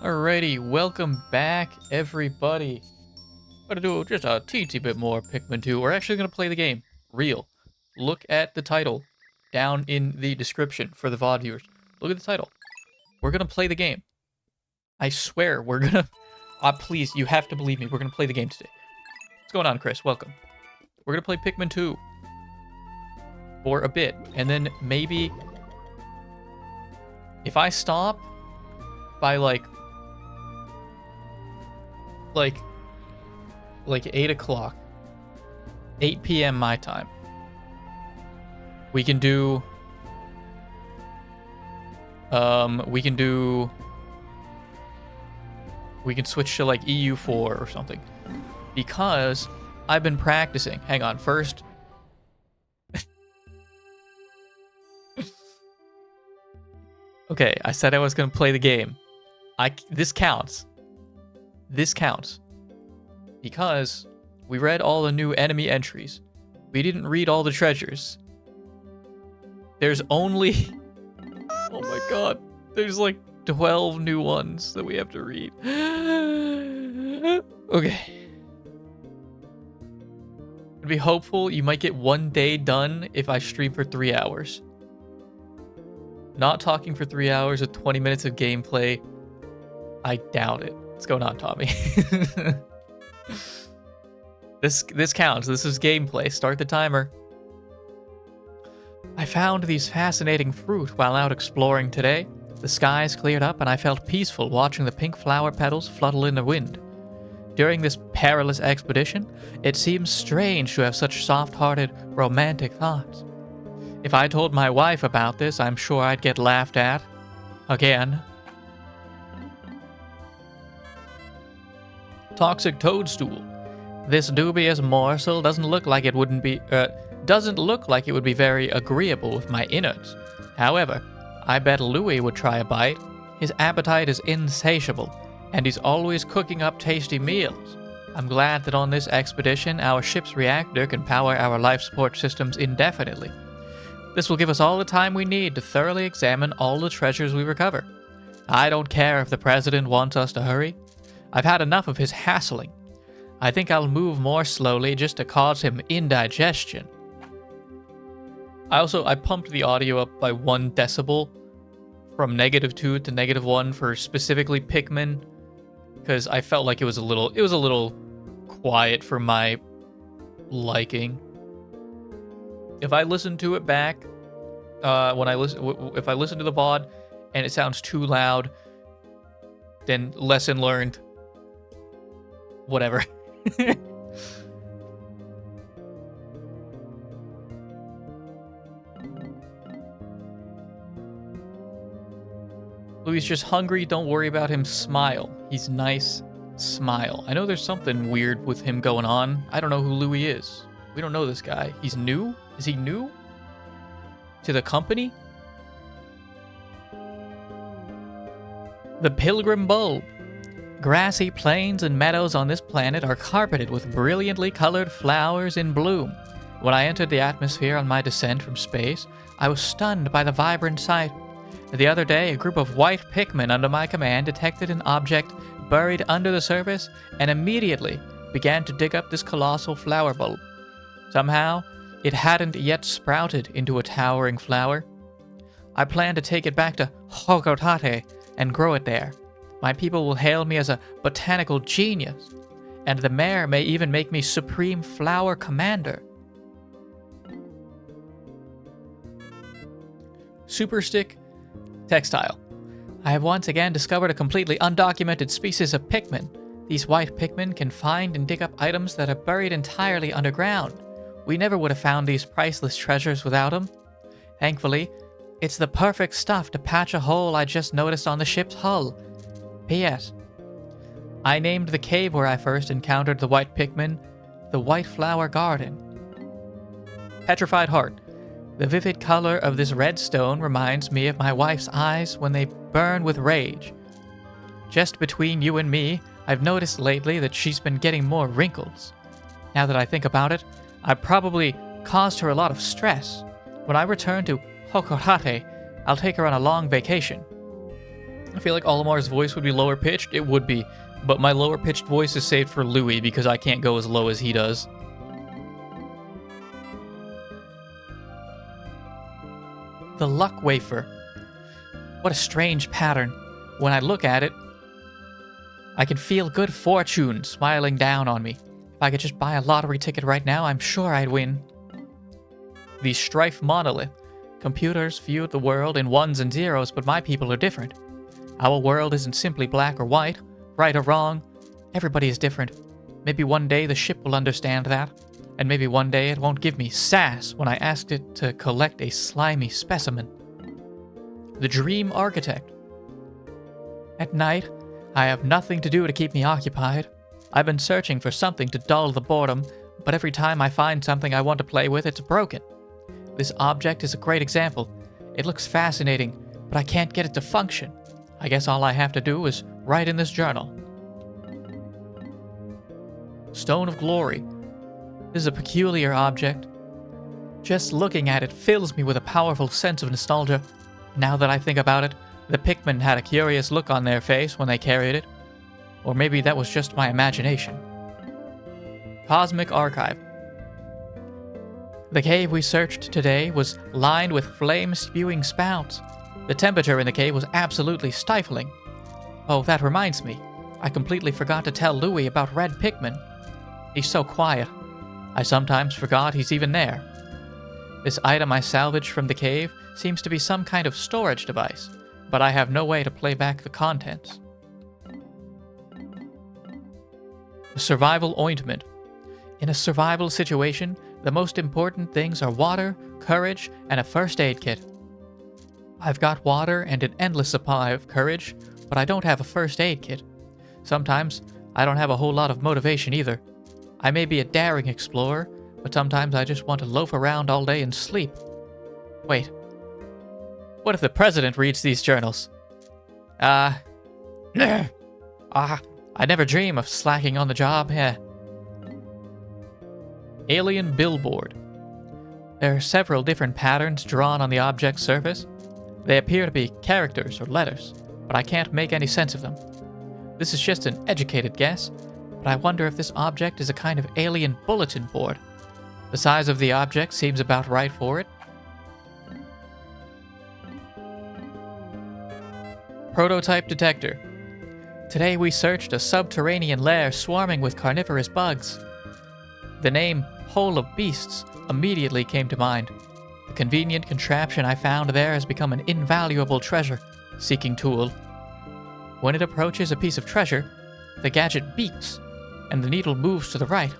Alrighty, welcome back, everybody. I'm gonna do just a teensy bit more Pikmin 2. We're actually gonna play the game. Real. Look at the title down in the description for the VOD viewers. Look at the title. We're gonna play the game. I swear, we're gonna... please, you have to believe me. We're gonna play the game today. What's going on, Chris? Welcome. We're gonna play Pikmin 2 for a bit, and then maybe if I stop by like 8 o'clock, 8 p.m. my time, we can do we can switch to like EU4 or something, because I've been practicing. Hang on, first okay, I said I was gonna play the game. This counts. This counts. Because we read all the new enemy entries. We didn't read all the treasures. There's only... oh my god. There's like 12 new ones that we have to read. Okay. I'd be hopeful you might get one day done if I stream for 3 hours. Not talking for 3 hours with 20 minutes of gameplay. I doubt it. What's going on, Tommy? This counts. This is gameplay. Start the timer. I found these fascinating fruit while out exploring today. The skies cleared up and I felt peaceful watching the pink flower petals flutter in the wind. During this perilous expedition, it seems strange to have such soft-hearted, romantic thoughts. If I told my wife about this, I'm sure I'd get laughed at. Again. Toxic toadstool. This dubious morsel doesn't look like it would be very agreeable with my innards. However, I bet Louis would try a bite. His appetite is insatiable, and he's always cooking up tasty meals. I'm glad that on this expedition, our ship's reactor can power our life support systems indefinitely. This will give us all the time we need to thoroughly examine all the treasures we recover. I don't care if the president wants us to hurry. I've had enough of his hassling. I think I'll move more slowly just to cause him indigestion. I pumped the audio up by 1 decibel from -2 to -1 for specifically Pikmin, because I felt like it was a little quiet for my liking. If I listen to it back, if I listen to the VOD and it sounds too loud, then lesson learned. Whatever. Louis just hungry, don't worry about him, smile. He's nice, smile. I know there's something weird with him going on. I don't know who Louis is. We don't know this guy. He's new? Is he new to the company? The Pilgrim Bulb. Grassy plains and meadows on this planet are carpeted with brilliantly colored flowers in bloom. When I entered the atmosphere on my descent from space, I was stunned by the vibrant sight. The other day, a group of white Pikmin under my command detected an object buried under the surface and immediately began to dig up this colossal flower bulb. Somehow, it hadn't yet sprouted into a towering flower. I plan to take it back to Hokotate and grow it there. My people will hail me as a botanical genius, and the mayor may even make me Supreme Flower Commander. Superstick Textile. I have once again discovered a completely undocumented species of Pikmin. These white Pikmin can find and dig up items that are buried entirely underground. We never would have found these priceless treasures without them. Thankfully, it's the perfect stuff to patch a hole I just noticed on the ship's hull. P.S. I named the cave where I first encountered the white Pikmin the White Flower Garden. Petrified Heart. The vivid color of this red stone reminds me of my wife's eyes when they burn with rage. Just between you and me, I've noticed lately that she's been getting more wrinkles. Now that I think about it, I probably caused her a lot of stress. When I return to Hokotate, I'll take her on a long vacation. I feel like Olimar's voice would be lower pitched. It would be. But my lower pitched voice is saved for Louis because I can't go as low as he does. The Luck Wafer. What a strange pattern. When I look at it, I can feel good fortune smiling down on me. If I could just buy a lottery ticket right now, I'm sure I'd win. The Strife Monolith. Computers view the world in ones and zeros, but my people are different. Our world isn't simply black or white, right or wrong. Everybody is different. Maybe one day the ship will understand that, and maybe one day it won't give me sass when I asked it to collect a slimy specimen. The Dream Architect. At night, I have nothing to do to keep me occupied. I've been searching for something to dull the boredom, but every time I find something I want to play with, it's broken. This object is a great example. It looks fascinating, but I can't get it to function. I guess all I have to do is write in this journal. Stone of Glory. This is a peculiar object. Just looking at it fills me with a powerful sense of nostalgia. Now that I think about it, the Pikmin had a curious look on their face when they carried it. Or maybe that was just my imagination. Cosmic Archive. The cave we searched today was lined with flame-spewing spouts. The temperature in the cave was absolutely stifling. Oh, that reminds me. I completely forgot to tell Louis about Red Pikmin. He's so quiet. I sometimes forgot he's even there. This item I salvaged from the cave seems to be some kind of storage device, but I have no way to play back the contents. A survival ointment. In a survival situation, the most important things are water, courage, and a first aid kit. I've got water and an endless supply of courage, but I don't have a first aid kit. Sometimes I don't have a whole lot of motivation either. I may be a daring explorer, but sometimes I just want to loaf around all day and sleep. Wait. What if the president reads these journals? I never dream of slacking on the job, Alien Billboard. There are several different patterns drawn on the object's surface. They appear to be characters or letters, but I can't make any sense of them. This is just an educated guess, but I wonder if this object is a kind of alien bulletin board. The size of the object seems about right for it. Prototype Detector. Today we searched a subterranean lair swarming with carnivorous bugs. The name Hole of Beasts immediately came to mind. The convenient contraption I found there has become an invaluable treasure-seeking tool. When it approaches a piece of treasure, the gadget beeps, and the needle moves to the right.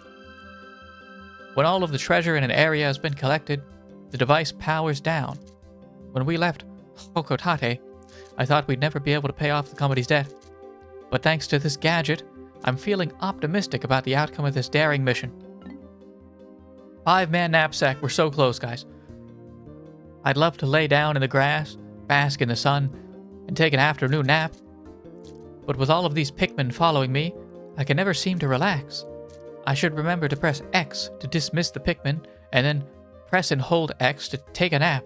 When all of the treasure in an area has been collected, the device powers down. When we left Hokotate, I thought we'd never be able to pay off the company's debt. But thanks to this gadget, I'm feeling optimistic about the outcome of this daring mission. 5-man knapsack. We're so close, guys. I'd love to lay down in the grass, bask in the sun, and take an afternoon nap. But with all of these Pikmin following me, I can never seem to relax. I should remember to press X to dismiss the Pikmin, and then press and hold X to take a nap.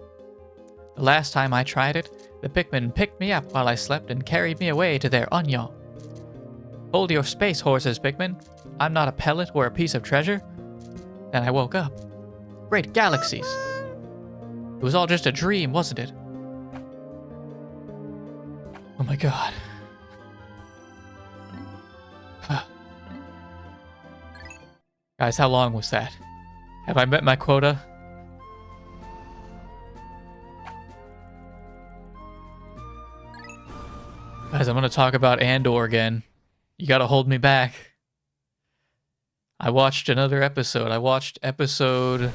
The last time I tried it, the Pikmin picked me up while I slept and carried me away to their Onion. Hold your space horses, Pikmin. I'm not a pellet or a piece of treasure. Then I woke up. Great galaxies. It was all just a dream, wasn't it? Oh my god. Guys, how long was that? Have I met my quota? Guys, I'm gonna talk about Andor again. You gotta hold me back. I watched another episode. I watched episode...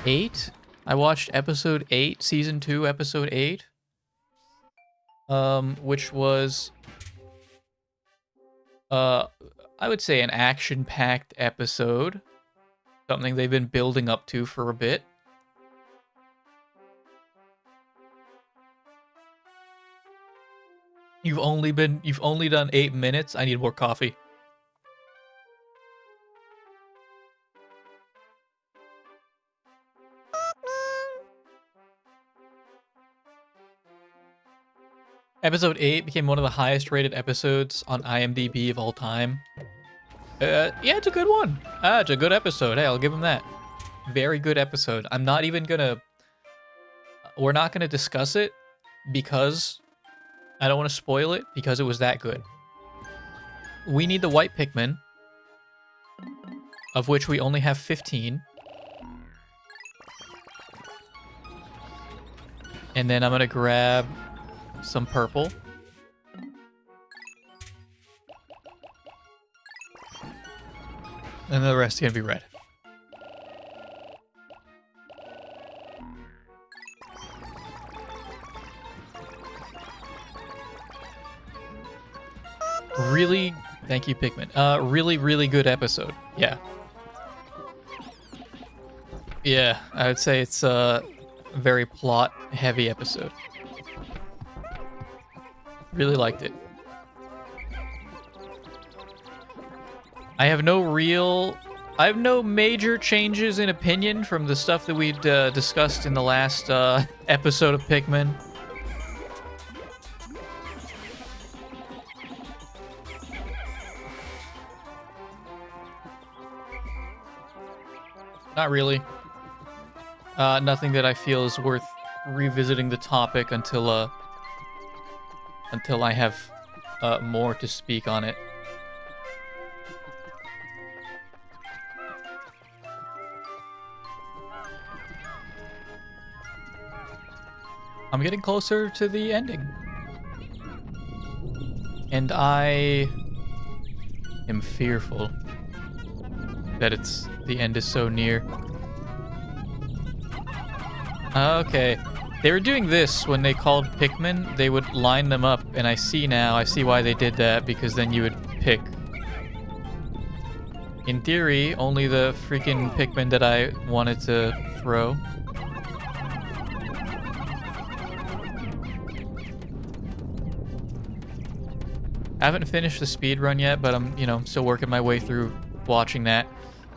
eight? I watched episode 8, season 2, episode 8. Which was... I would say an action-packed episode. Something they've been building up to for a bit. You've only done 8 minutes? I need more coffee. Episode 8 became one of the highest rated episodes on IMDb of all time. Yeah, it's a good one. It's a good episode. Hey, I'll give him that. Very good episode. I'm not even gonna... We're not gonna discuss it because I don't want to spoil it because it was that good. We need the white Pikmin, of which we only have 15. And then I'm gonna grab some purple. And the rest is gonna be red. Really, thank you, Pikmin. Really, really good episode. Yeah. Yeah, I would say it's a very plot-heavy episode. Really liked it. I have no major changes in opinion from the stuff that we'd discussed in the last episode of Pikmin. Not really. Nothing that I feel is worth revisiting the topic until I have more to speak on it. I'm getting closer to the ending. And I am fearful that the end is so near. Okay. They were doing this when they called Pikmin. They would line them up, and I see why they did that, because then you would pick. In theory, only the freaking Pikmin that I wanted to throw. I haven't finished the speed run yet, but I'm, still working my way through watching that.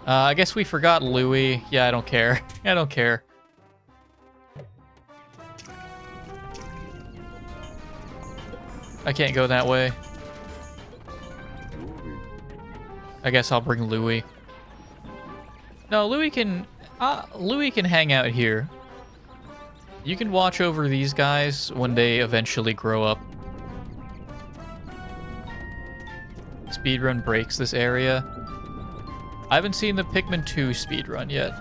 I guess we forgot Louie. Yeah, I don't care. I don't care. I can't go that way. I guess I'll bring Louie. No, Louie can hang out here. You can watch over these guys when they eventually grow up. Speedrun breaks this area. I haven't seen the Pikmin 2 speedrun yet.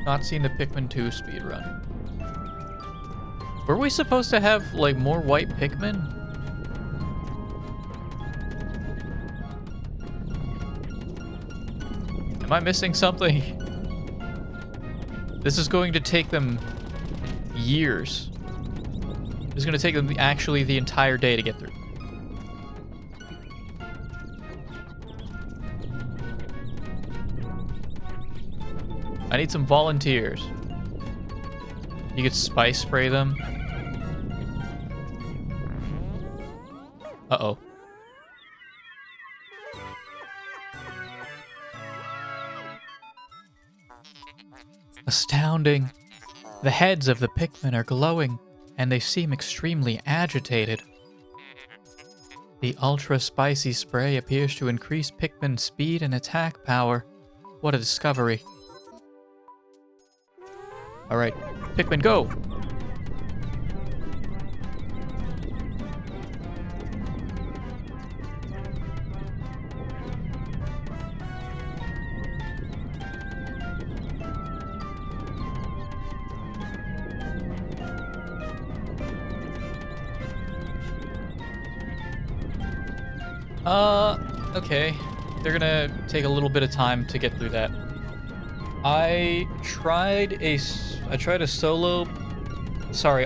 Not seen the Pikmin 2 speedrun. Were we supposed to have, like, more white Pikmin? Am I missing something? This is going to take them years. It's going to take them actually the entire day to get through. I need some volunteers. You could spice spray them. Uh-oh. Astounding. The heads of the Pikmin are glowing, and they seem extremely agitated. The ultra-spicy spray appears to increase Pikmin's speed and attack power. What a discovery. Alright, Pikmin, go! Okay. They're gonna take a little bit of time to get through that. I tried a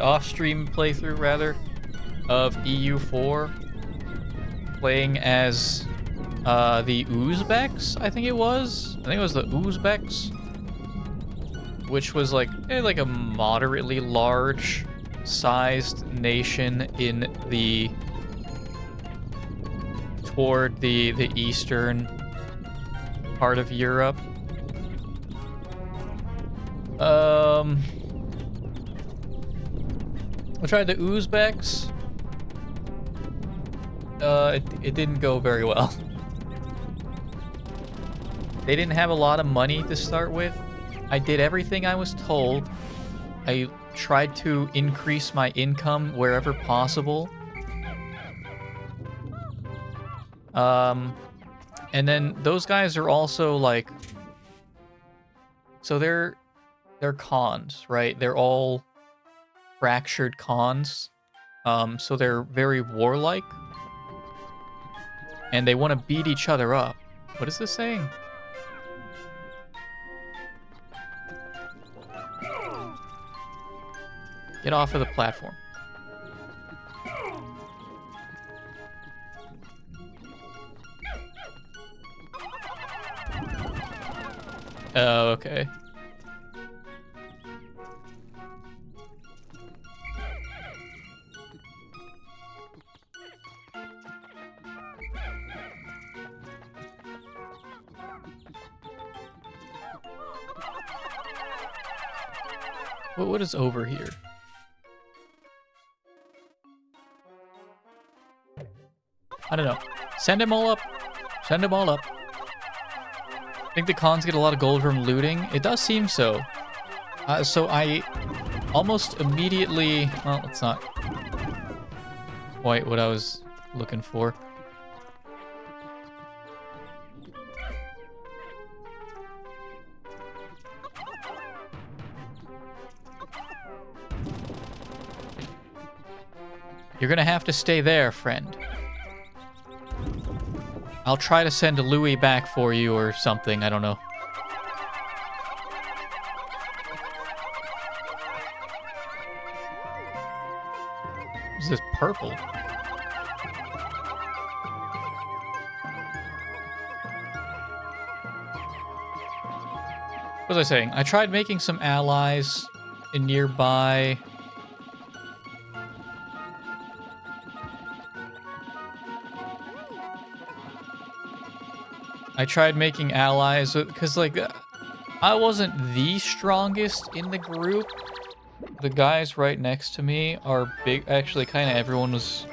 off-stream playthrough, rather, of EU4, playing as, the Uzbeks, I think it was the Uzbeks, which was, like a moderately large-sized nation in toward the eastern part of Europe. I tried the Uzbeks. It didn't go very well. They didn't have a lot of money to start with. I did everything I was told. I tried to increase my income wherever possible. And then those guys are also like, so they're cons, right? They're all fractured cons. So they're very warlike. And they want to beat each other up. What is this saying? Get off of the platform. Oh, okay. What is over here? I don't know. Send them all up. Send them all up. I think the cons get a lot of gold from looting. It does seem so. So I almost immediately... Well, it's not quite what I was looking for. You're gonna have to stay there, friend. I'll try to send Louis back for you or something, I don't know. Is this purple? What was I saying? I tried making some allies in nearby... I tried making allies because, like, I wasn't the strongest in the group. The guys right next to me are big. Actually, kind of everyone was...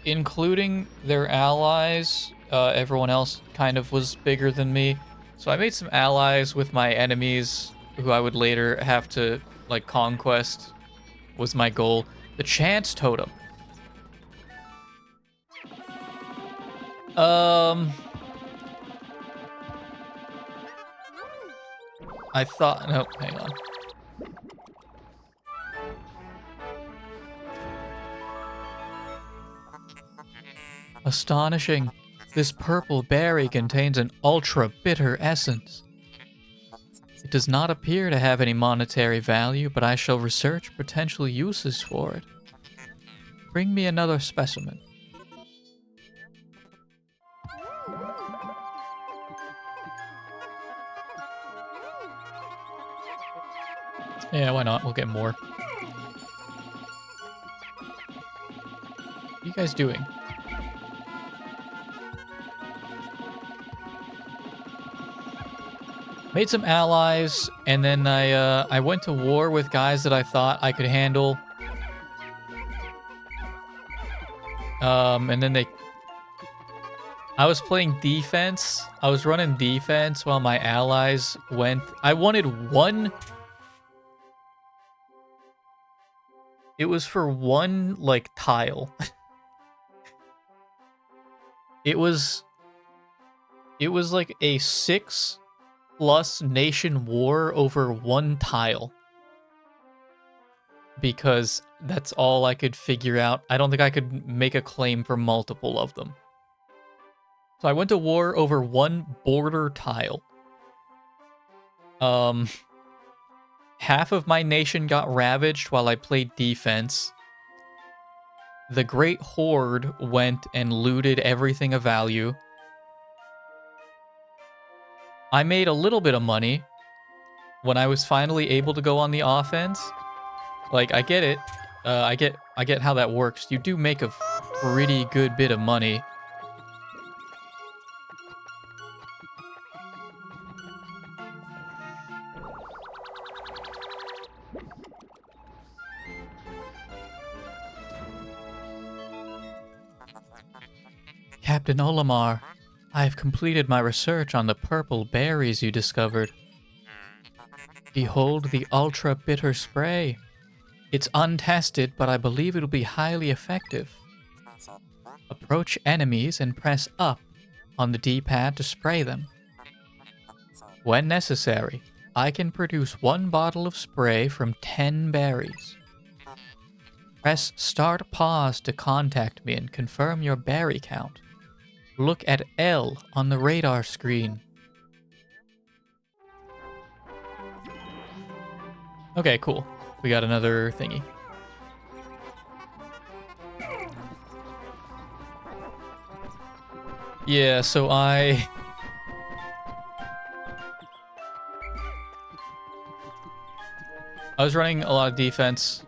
including their allies, everyone else kind of was bigger than me. So I made some allies with my enemies, who I would later have to, like, conquest, was my goal. The Chance Totem. I thought... No, hang on. Astonishing. This purple berry contains an ultra-bitter essence. It does not appear to have any monetary value, but I shall research potential uses for it. Bring me another specimen. Yeah, why not? We'll get more. What are you guys doing? Made some allies, and then I went to war with guys that I thought I could handle. And then I was playing defense. I was running defense while my allies went... I wanted one... It was for one, like, tile. It was like a 6+ nation war over one tile. Because that's all I could figure out. I don't think I could make a claim for multiple of them. So I went to war over one border tile. Half of my nation got ravaged while I played defense. The Great Horde went and looted everything of value. I made a little bit of money when I was finally able to go on the offense. Like, I get it. I get how that works. You do make a pretty good bit of money. Captain Olimar, I have completed my research on the purple berries you discovered. Behold the ultra bitter spray. It's untested, but I believe it'll be highly effective. Approach enemies and press up on the D-pad to spray them. When necessary, I can produce 1 bottle of spray from 10 berries. Press start pause to contact me and confirm your berry count. Look at L on the radar screen. Okay, cool. We got another thingy. Yeah, so I was running a lot of defense.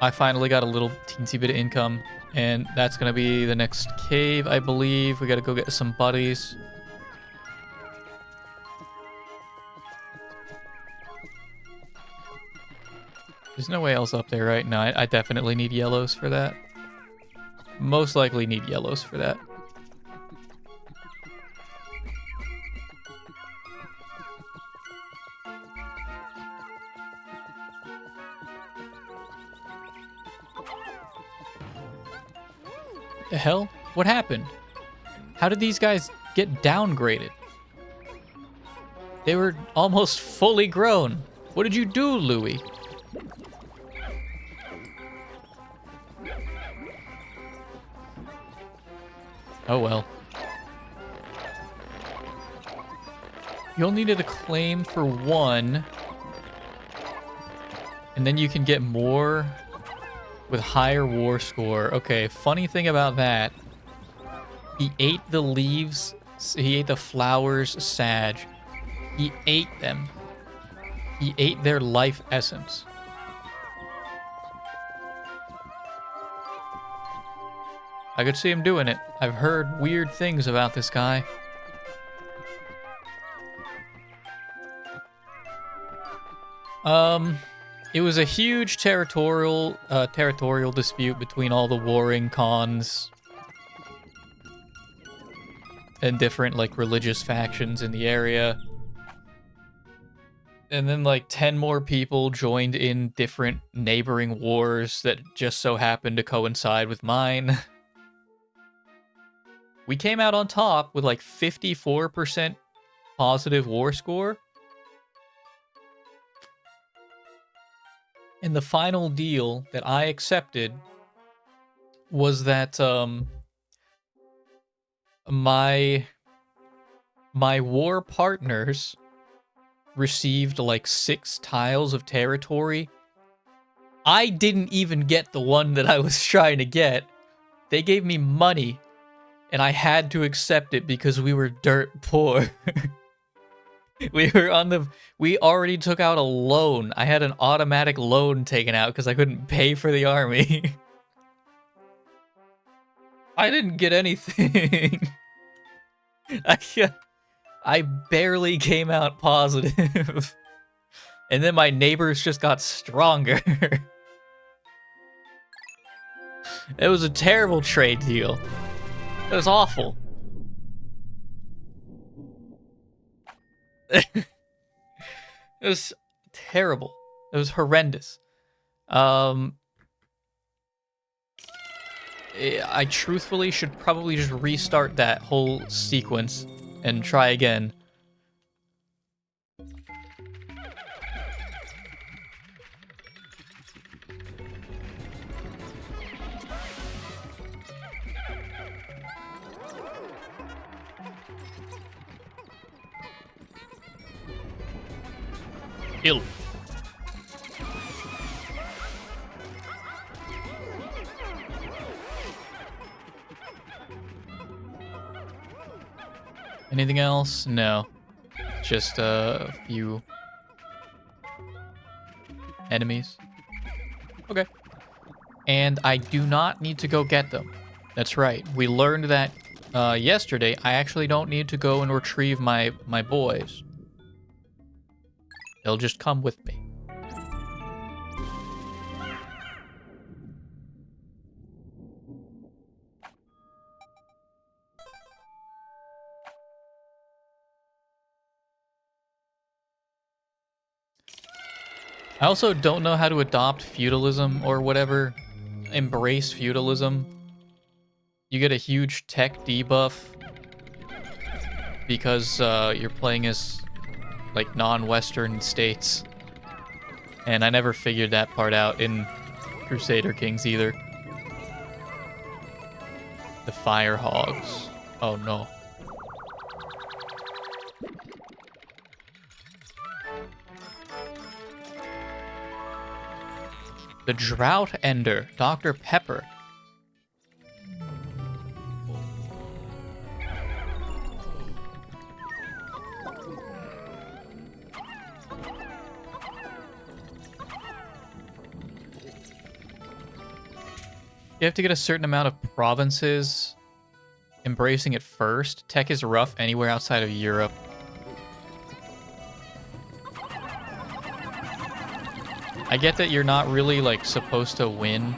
I finally got a little teensy bit of income, and that's gonna be the next cave, I believe. We gotta go get some buddies. There's no way else up there, right? No, I definitely need yellows for that. Most likely need yellows for that. The hell? What happened? How did these guys get downgraded? They were almost fully grown. What did you do, Louis? Oh well. You'll need to claim for 1. And then you can get more with higher war score. Okay, funny thing about that. He ate the leaves. He ate the flowers, Sag. He ate them. He ate their life essence. I could see him doing it. I've heard weird things about this guy. It was a huge territorial dispute between all the warring Khans and different, like, religious factions in the area. And then, like, 10 more people joined in different neighboring wars that just so happened to coincide with mine. We came out on top with, like, 54% positive war score. And the final deal that I accepted was that my war partners received like 6 tiles of territory. I didn't even get the one that I was trying to get. They gave me money, and I had to accept it because we were dirt poor. We already took out a loan. I had an automatic loan taken out because I couldn't pay for the army. I didn't get anything. I barely came out positive. And then my neighbors just got stronger. It was a terrible trade deal. It was awful. It was terrible. It was horrendous. I truthfully should probably just restart that whole sequence and try again. Ill. Anything else? No. Just a few enemies. Okay. And I do not need to go get them. That's right. We learned that yesterday. I actually don't need to go and retrieve my boys. They'll just come with me. I also don't know how to adopt feudalism or whatever. Embrace feudalism. You get a huge tech debuff because you're playing as like non-Western states. And I never figured that part out in Crusader Kings either. The Fire Hogs. Oh no. The Drought Ender, Dr. Pepper. You have to get a certain amount of provinces embracing it first. Tech is rough anywhere outside of Europe. I get that you're not really, like, supposed to win.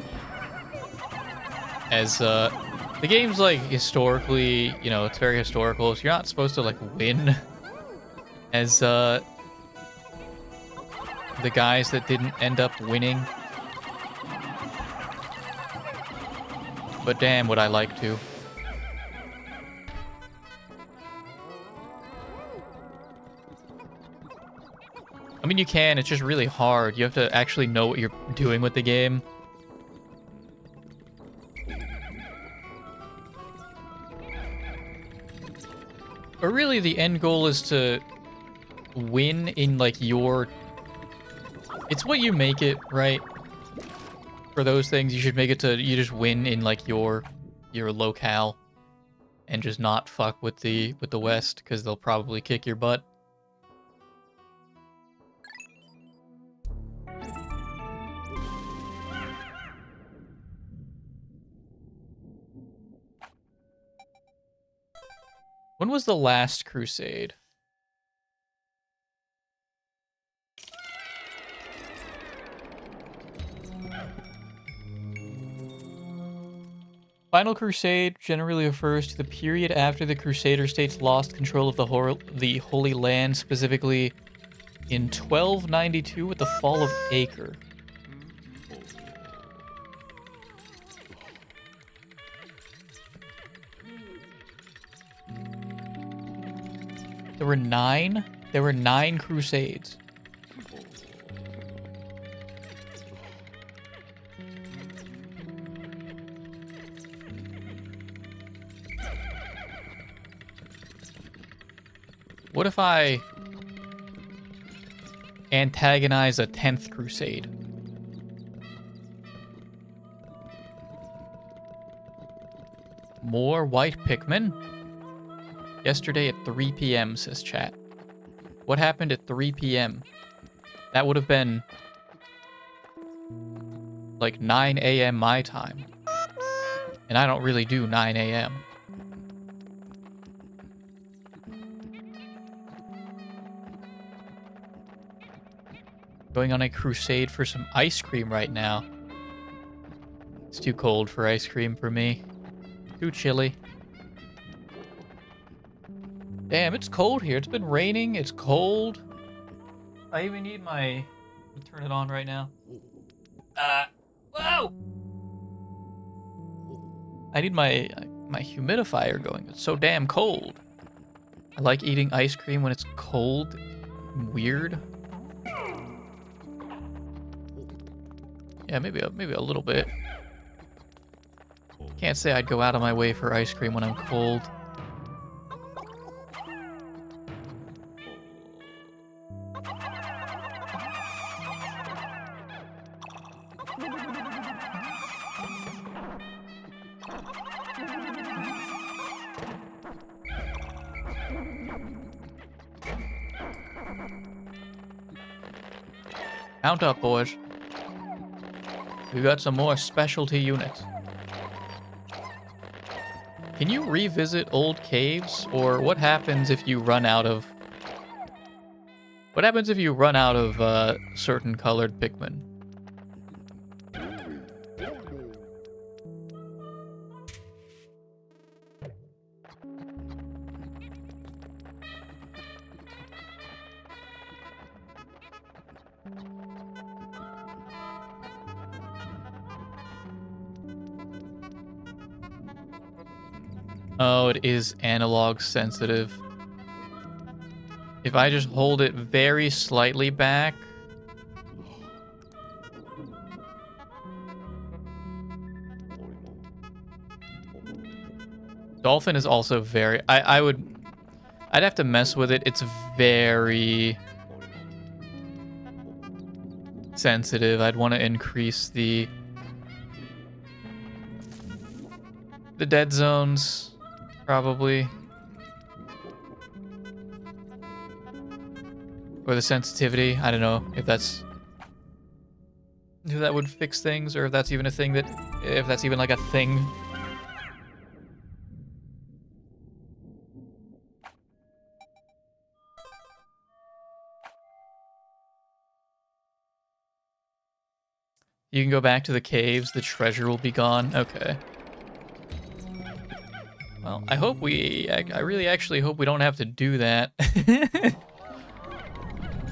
As, the game's, like, historically, you know, it's very historical, so you're not supposed to, like, win as, the guys that didn't end up winning. But damn, would I like to. I mean, you can, it's just really hard. You have to actually know what you're doing with the game. But really, the end goal is to win in, like, your... It's what you make it, right? For those things, you should make it to... You just win in, like, your locale. And just not fuck with the West, because they'll probably kick your butt. When was the last crusade? Final Crusade generally refers to the period after the Crusader states lost control of the Holy Land, specifically in 1292 with the fall of Acre. There were 9? There were 9 crusades. What if I antagonize a 10th crusade? More white Pikmin? Yesterday at 3 p.m., says chat. What happened at 3 p.m.? That would have been like 9 a.m. my time. And I don't really do 9 a.m. Going on a crusade for some ice cream right now. It's too cold for ice cream for me. Too chilly. Damn, it's cold here. It's been raining. It's cold. I even need my... Let me turn it on right now. Whoa! I need my humidifier going. It's so damn cold. I like eating ice cream when it's cold and weird. Yeah, maybe a little bit. Can't say I'd go out of my way for ice cream when I'm cold. Mount up, boys. We got some more specialty units. Can you revisit old caves? Or what happens if you run out of... What happens if you run out of certain colored Pikmin? Oh, it is analog sensitive. If I just hold it very slightly back... Dolphin is also very... I'd have to mess with it. It's very sensitive. I'd want to increase the dead zones, probably. Or the sensitivity. I don't know if that's... if that would fix things, or if that's even a thing that... if that's even like a thing. You can go back to the caves. The treasure will be gone. Okay. Well, I hope we... I really actually hope we don't have to do that.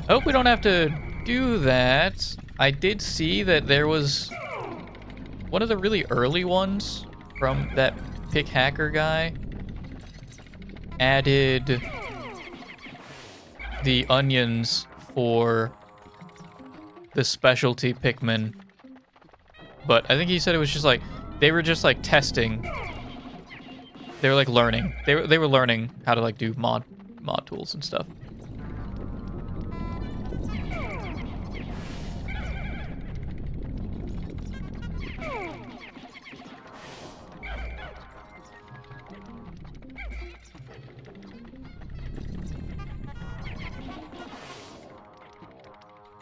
Hope we don't have to do that. I did see that there was one of the really early ones from that pick hacker guy added the onions for the specialty Pikmin. But I think he said it was just like, they were just like testing. They were like learning. They were learning how to like do mod tools and stuff.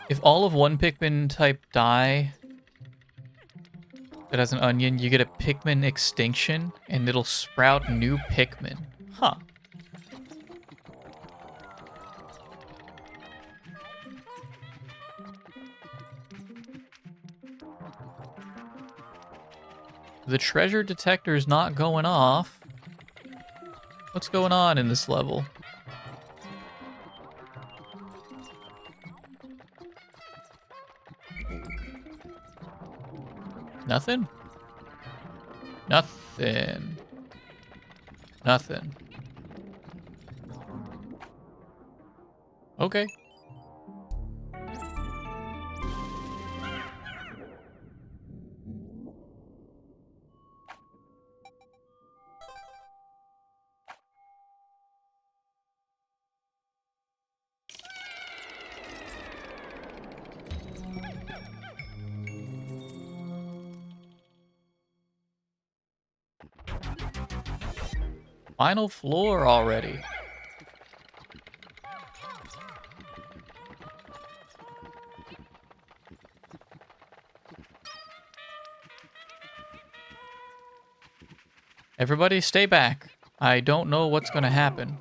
If all of one Pikmin type die that has an onion, you get a Pikmin extinction, and it'll sprout new Pikmin. Huh. The treasure detector's not going off. What's going on in this level? Nothing? Nothing. Nothing. Okay. Final floor already. Everybody stay back. I don't know what's gonna happen.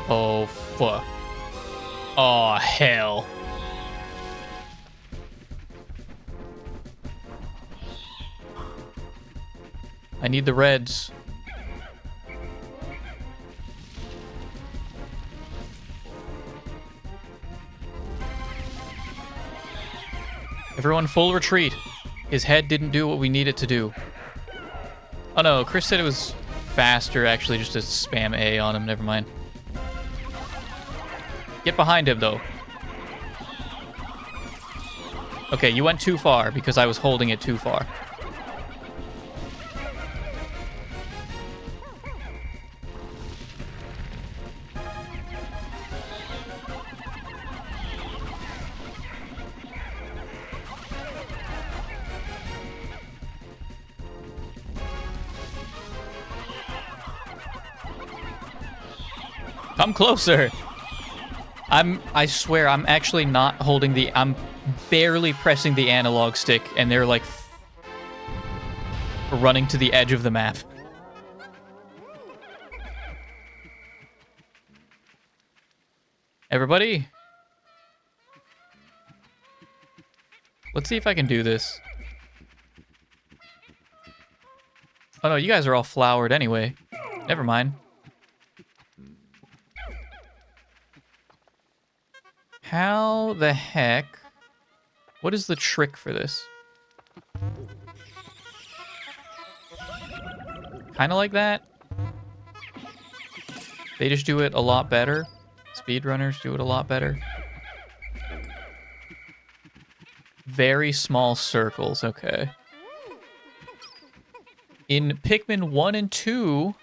Oh, fuck. Oh, hell. I need the reds. Everyone full retreat. His head didn't do what we need it to do. Oh no, Chris said it was faster actually just to spam A on him. Never mind. Get behind him though. Okay, you went too far because I was holding it too far. Come closer. I swear, I'm actually not holding the... I'm barely pressing the analog stick, and they're like... running to the edge of the map. Everybody? Let's see if I can do this. Oh no, you guys are all flowered anyway. Never mind. How the heck... What is the trick for this? kind of like that. They just do it a lot better. Speedrunners do it a lot better. Very small circles, okay. In Pikmin 1 and 2,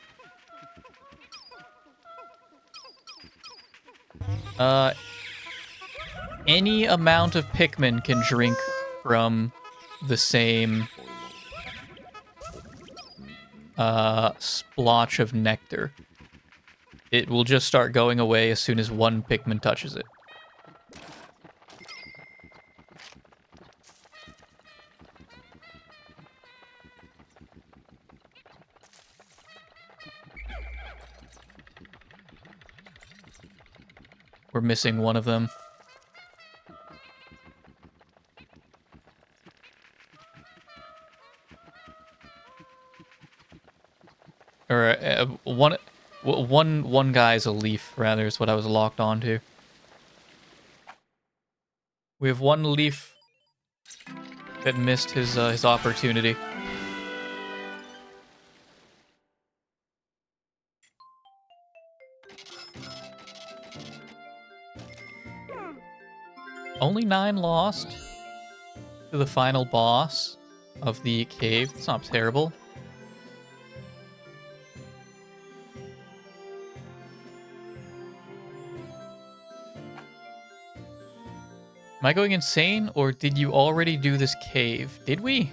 any amount of Pikmin can drink from the same splotch of nectar. It will just start going away as soon as one Pikmin touches it. We're missing one of them. Or one guy's a leaf, rather, is what I was locked onto. We have one leaf that missed his opportunity. Only 9 lost to the final boss of the cave. It's not terrible. Am I going insane, or did you already do this cave? Did we?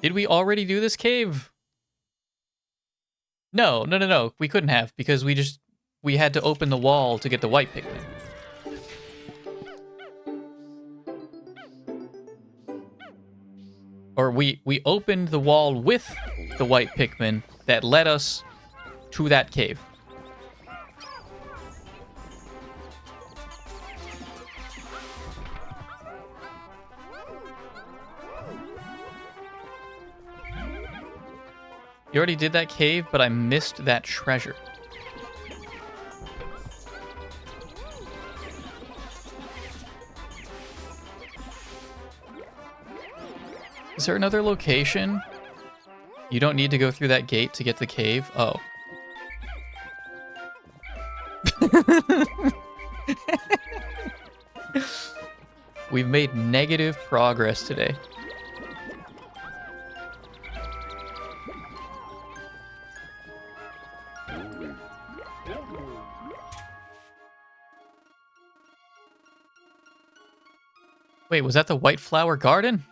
Did we already do this cave? No. We couldn't have, because we had to open the wall to get the white Pikmin. Or we opened the wall with the white Pikmin that led us to that cave. You already did that cave, but I missed that treasure. Is there another location? You don't need to go through that gate to get the cave? Oh. We've made negative progress today. Wait, was that the White Flower Garden?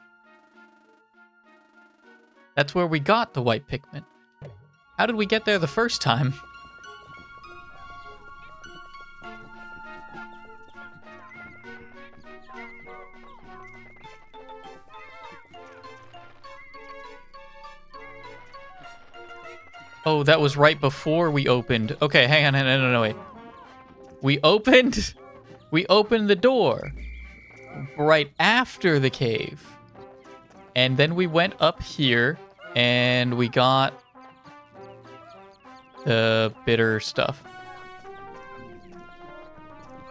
That's where we got the white Pikmin. How did we get there the first time? Oh, that was right before we opened. Okay, hang on, no, wait. We opened the door right after the cave. And then we went up here and we got the bitter stuff.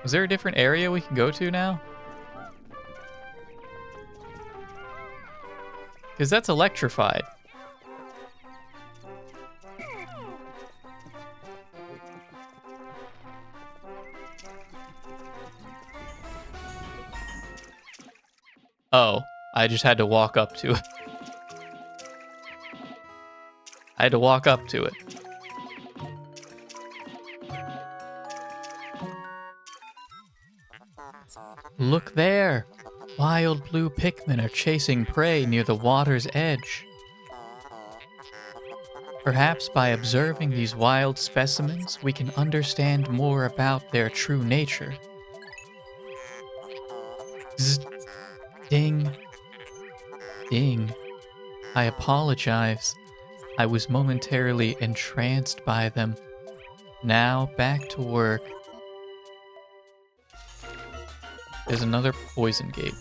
Is there a different area we can go to now? Because that's electrified. Oh, I just had to walk up to it. I had to walk up to it. Look there! Wild blue Pikmin are chasing prey near the water's edge. Perhaps by observing these wild specimens, we can understand more about their true nature. Zzz. Ding. Ding. I apologize. I was momentarily entranced by them. Now, back to work. There's another poison gate.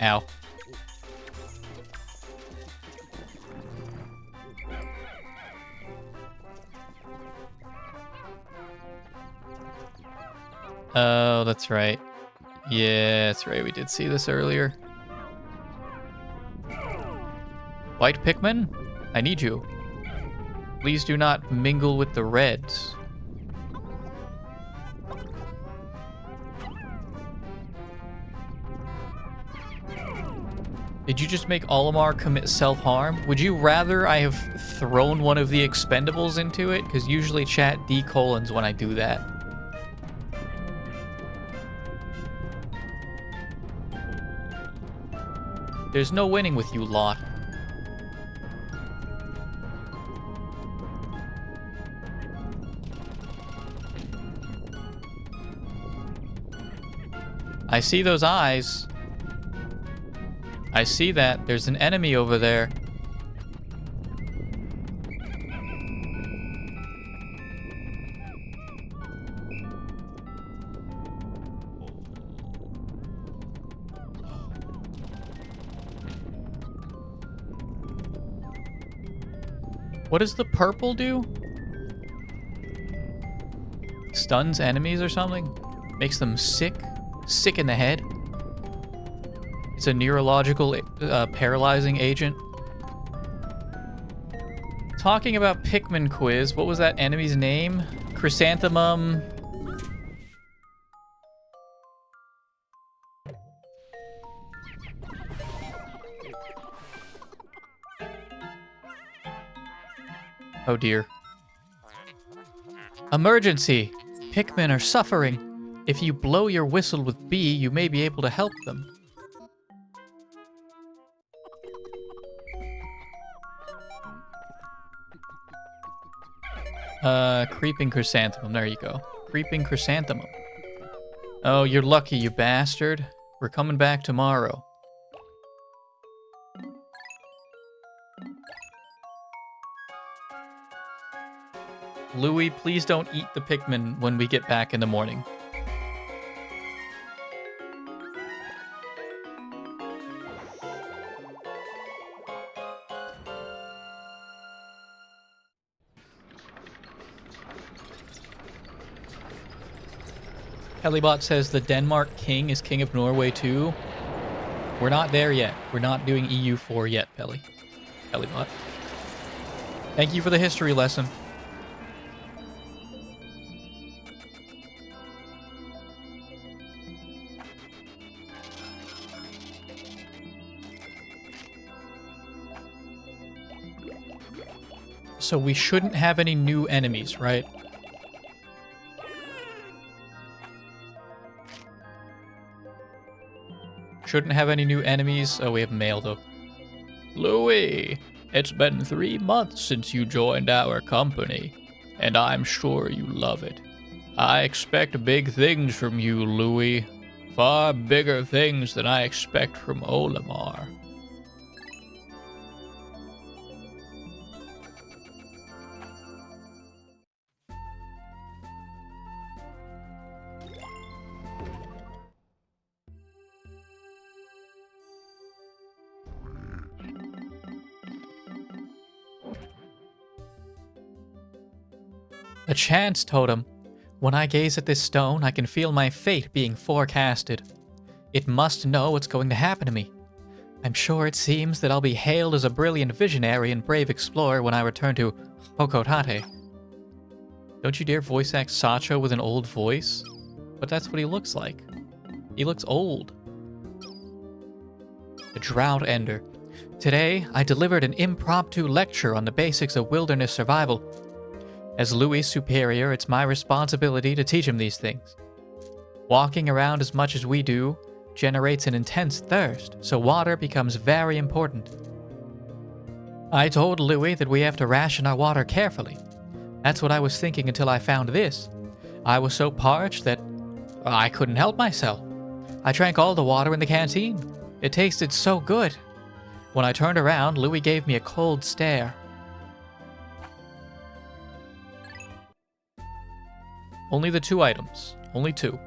Ow. Oh, that's right. Yeah, that's right. We did see this earlier. White Pikmin, I need you. Please do not mingle with the reds. Did you just make Olimar commit self-harm? Would you rather I have thrown one of the expendables into it? Because usually chat D-colons when I do that. There's no winning with you lot. I see those eyes. I see that. There's an enemy over there. What does the purple do? Stuns enemies or something? Makes them sick? Sick in the head? It's a neurological paralyzing agent. Talking about Pikmin quiz, what was that enemy's name? Chrysanthemum. Oh dear. Emergency! Pikmin are suffering. If you blow your whistle with B, you may be able to help them. Creeping Chrysanthemum. There you go. Creeping Chrysanthemum. Oh, you're lucky, you bastard. We're coming back tomorrow. Louie, please don't eat the Pikmin when we get back in the morning. Helibot says the Denmark king is king of Norway too. We're not there yet. We're not doing EU4 yet, Helibot. Thank you for the history lesson. So we shouldn't have any new enemies, right? Shouldn't have any new enemies. Oh, we have mail, though. Louis, it's been 3 months since you joined our company, and I'm sure you love it. I expect big things from you, Louis. Far bigger things than I expect from Olimar. A chance totem. When I gaze at this stone, I can feel my fate being forecasted. It must know what's going to happen to me. I'm sure it seems that I'll be hailed as a brilliant visionary and brave explorer when I return to Hokotate. Don't you dare voice act Sacho with an old voice. But that's what he looks like. He looks old. A drought ender. Today, I delivered an impromptu lecture on the basics of wilderness survival. As Louis' superior, it's my responsibility to teach him these things. Walking around as much as we do generates an intense thirst, so water becomes very important. I told Louis that we have to ration our water carefully. That's what I was thinking until I found this. I was so parched that I couldn't help myself. I drank all the water in the canteen. It tasted so good. When I turned around, Louis gave me a cold stare. Only the 2 items. Only 2.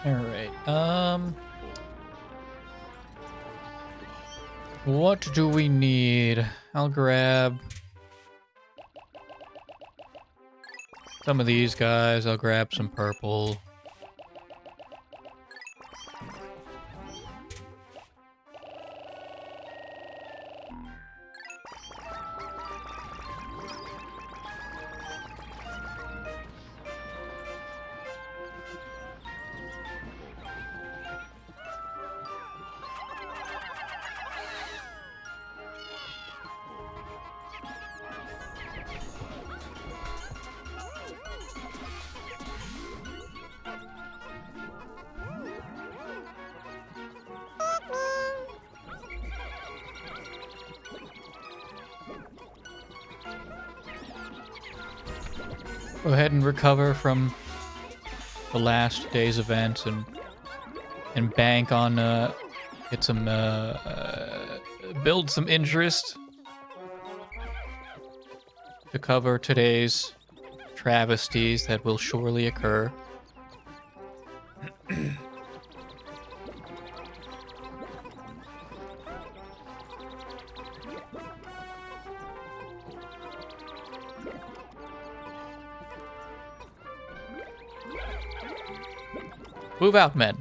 Alright, what do we need? I'll grab some of these guys. I'll grab some purple. Go ahead and recover from the last day's events and bank on get some build some interest to cover today's travesties that will surely occur. Move out, men.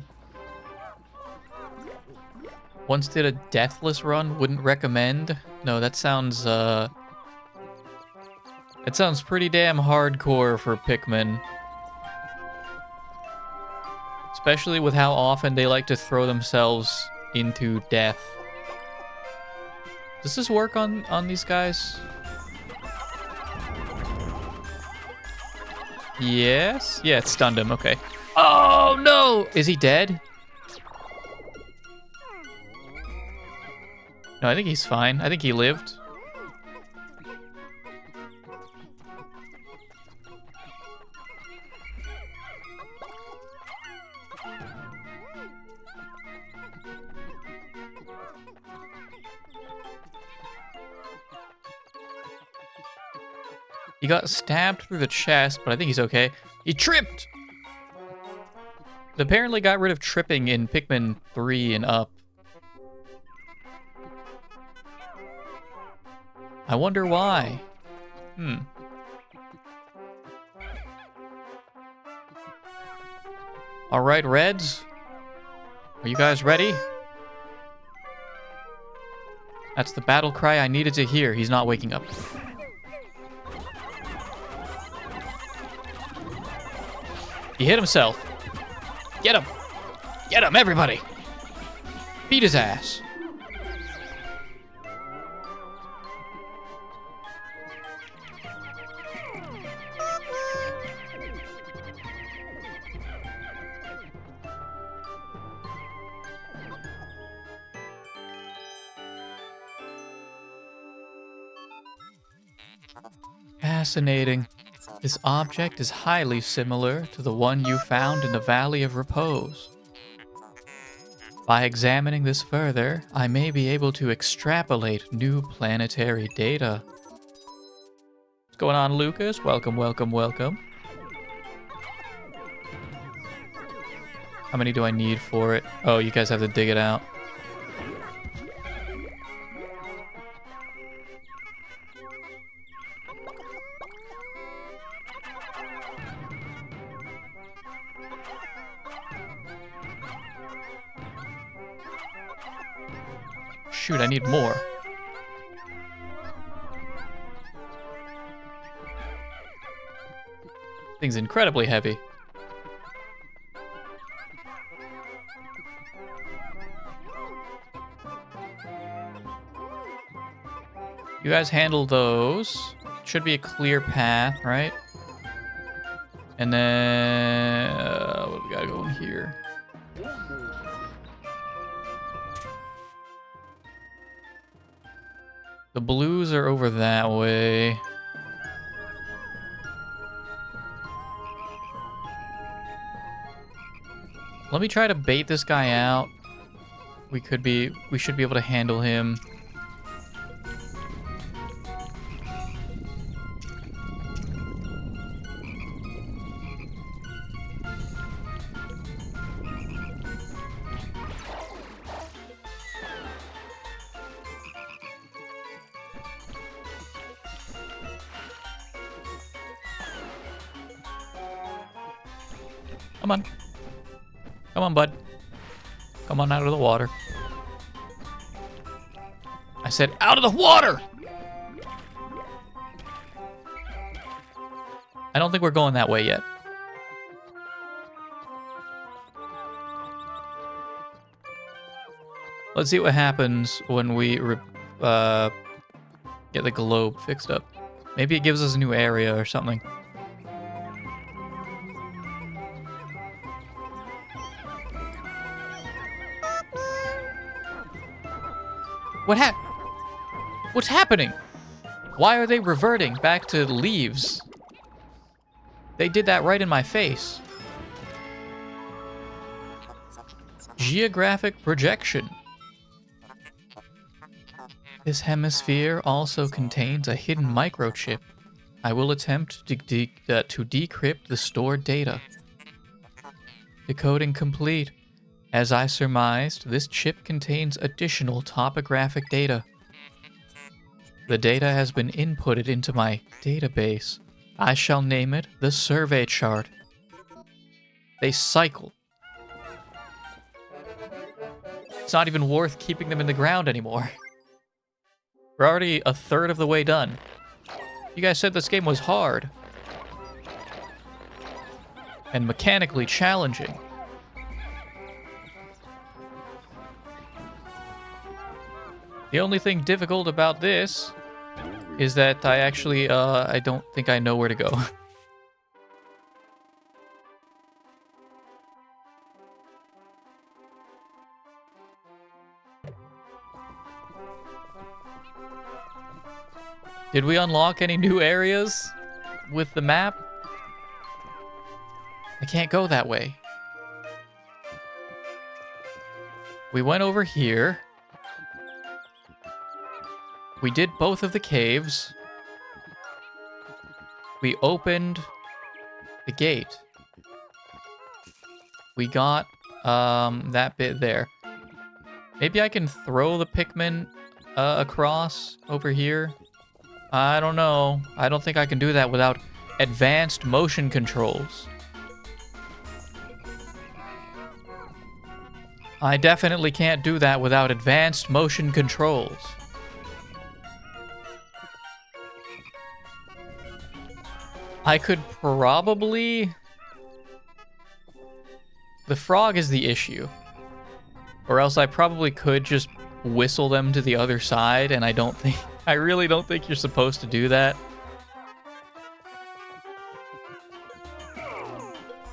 Once did a deathless run, wouldn't recommend. No, that sounds pretty damn hardcore for Pikmin. Especially with how often they like to throw themselves into death. Does this work on these guys? Yes? Yeah, it stunned him, okay. Oh no! Is he dead? No, I think he's fine. I think he lived. He got stabbed through the chest, but I think he's okay. He tripped! They apparently got rid of tripping in Pikmin 3 and up. I wonder why. Alright, Reds. Are you guys ready? That's the battle cry I needed to hear. He's not waking up. He hit himself. Get him! Get him, everybody! Beat his ass. Fascinating. This object is highly similar to the one you found in the Valley of Repose. By examining this further, I may be able to extrapolate new planetary data. What's going on, Lucas? Welcome, welcome, welcome. How many do I need for it? Oh, you guys have to dig it out. Shoot, I need more. Thing's incredibly heavy. You guys handle those. Should be a clear path, right? And then... what do we gotta go in here? The blues are over that way. Let me try to bait this guy out. We should be able to handle him. Come on. Come on, bud. Come on out of the water. I said out of the water! I don't think we're going that way yet. Let's see what happens when we get the globe fixed up. Maybe it gives us a new area or something. What's happening? Why are they reverting back to leaves? They did that right in my face. Geographic projection. This hemisphere also contains a hidden microchip. I will attempt to decrypt the stored data. Decoding complete. As I surmised, this chip contains additional topographic data. The data has been inputted into my database. I shall name it the survey chart. They cycle. It's not even worth keeping them in the ground anymore. We're already a third of the way done. You guys said this game was hard. And mechanically challenging. The only thing difficult about this is that I actually, I don't think I know where to go. Did we unlock any new areas with the map? I can't go that way. We went over here. We did both of the caves. We opened the gate. We got that bit there. Maybe I can throw the Pikmin across over here. I don't know. I don't think I can do that without advanced motion controls. I definitely can't do that without advanced motion controls. I could probably... The frog is the issue. Or else I probably could just whistle them to the other side, and I really don't think you're supposed to do that.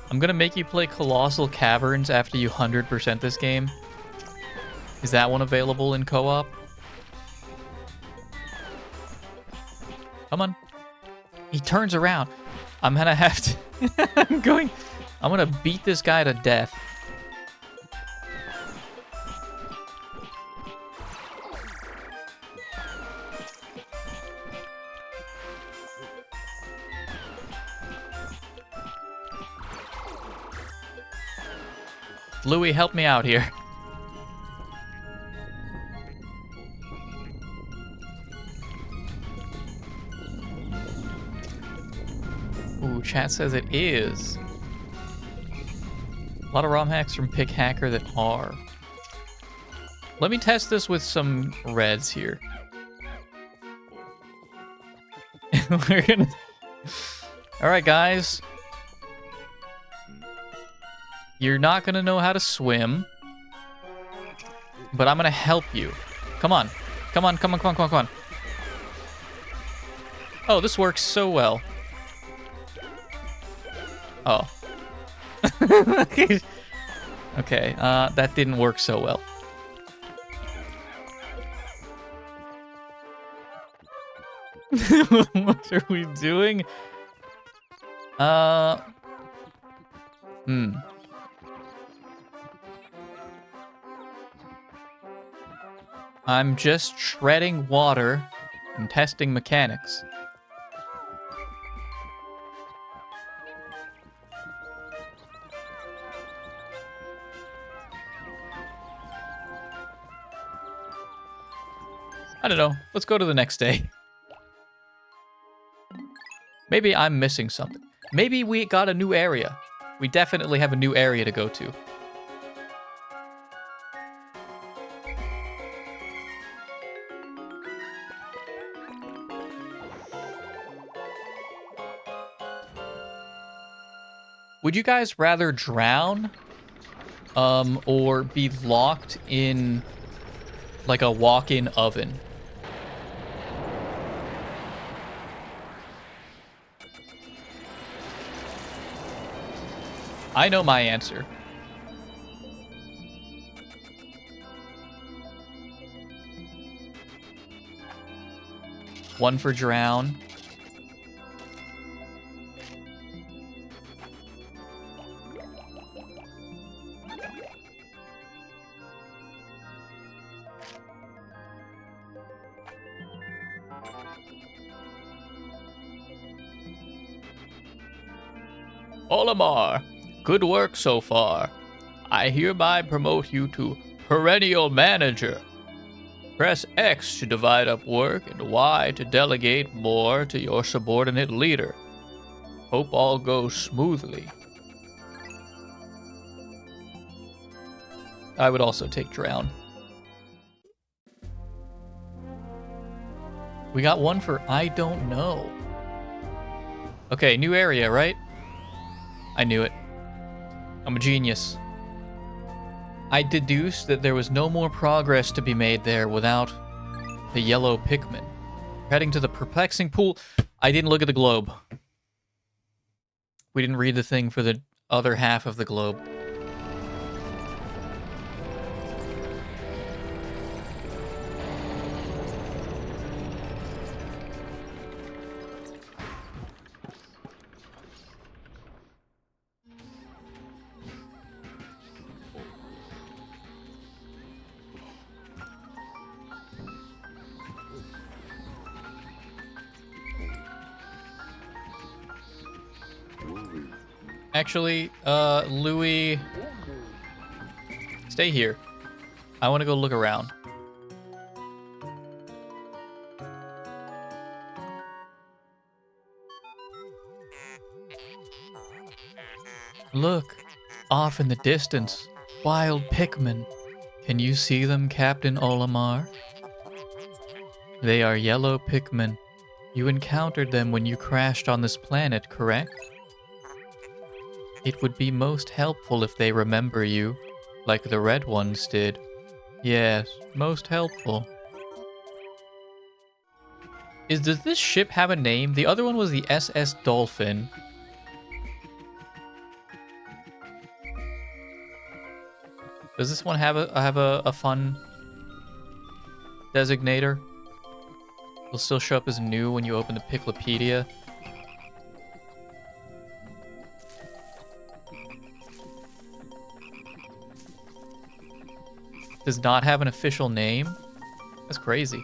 I'm gonna make you play Colossal Caverns after you 100% this game. Is that one available in co-op? Come on. He turns around. I'm gonna have to... I'm gonna beat this guy to death. Louis, help me out here. Ooh, chat says it is. A lot of ROM hacks from Pick Hacker that are. Let me test this with some reds here. We're gonna... Alright, guys. You're not gonna know how to swim. But I'm gonna help you. Come on. Come on, come on, come on, come on, come on. Oh, this works so well. Oh. Okay, that didn't work so well. What are we doing? I'm just treading water and testing mechanics. I don't know. Let's go to the next day. Maybe I'm missing something. Maybe we got a new area. We definitely have a new area to go to. Would you guys rather drown, or be locked in, like, a walk-in oven? I know my answer. One for drown. Olimar, good work so far. I hereby promote you to Perennial Manager. Press X to divide up work and Y to delegate more to your subordinate leader. Hope all goes smoothly. I would also take drown. We got one for I don't know. Okay, new area, right? I knew it. I'm a genius. I deduced that there was no more progress to be made there without the yellow Pikmin. Heading to the perplexing pool. I didn't look at the globe. We didn't read the thing for the other half of the globe. Actually, Louis, stay here. I want to go look around. Look, off in the distance, wild Pikmin. Can you see them, Captain Olimar? They are yellow Pikmin. You encountered them when you crashed on this planet, correct? It would be most helpful if they remember you, like the red ones did. Yes, most helpful. Does this ship have a name? The other one was the SS Dolphin. Does this one have a fun designator? It'll still show up as new when you open the Piclopedia. Does not have an official name? That's crazy.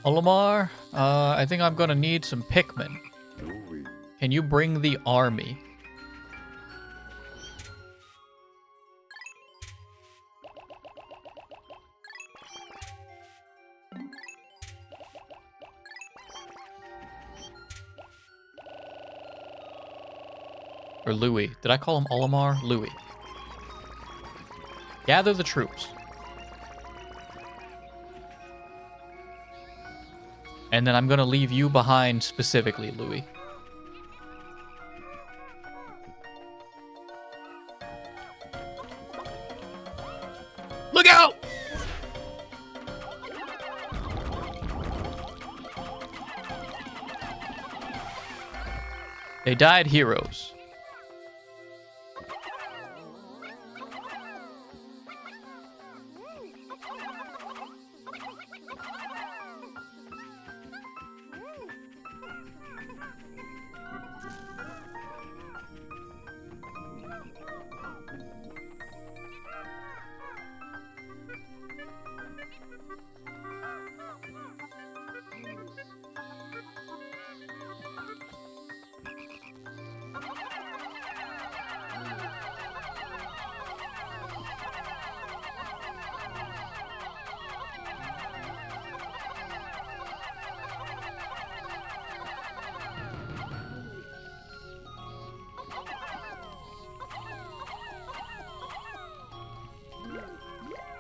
Olimar, I think I'm gonna need some Pikmin. Can you bring the army? Or Louis. Did I call him Olimar? Louis. Gather the troops. And then I'm gonna leave you behind specifically, Louis. Look out! They died heroes.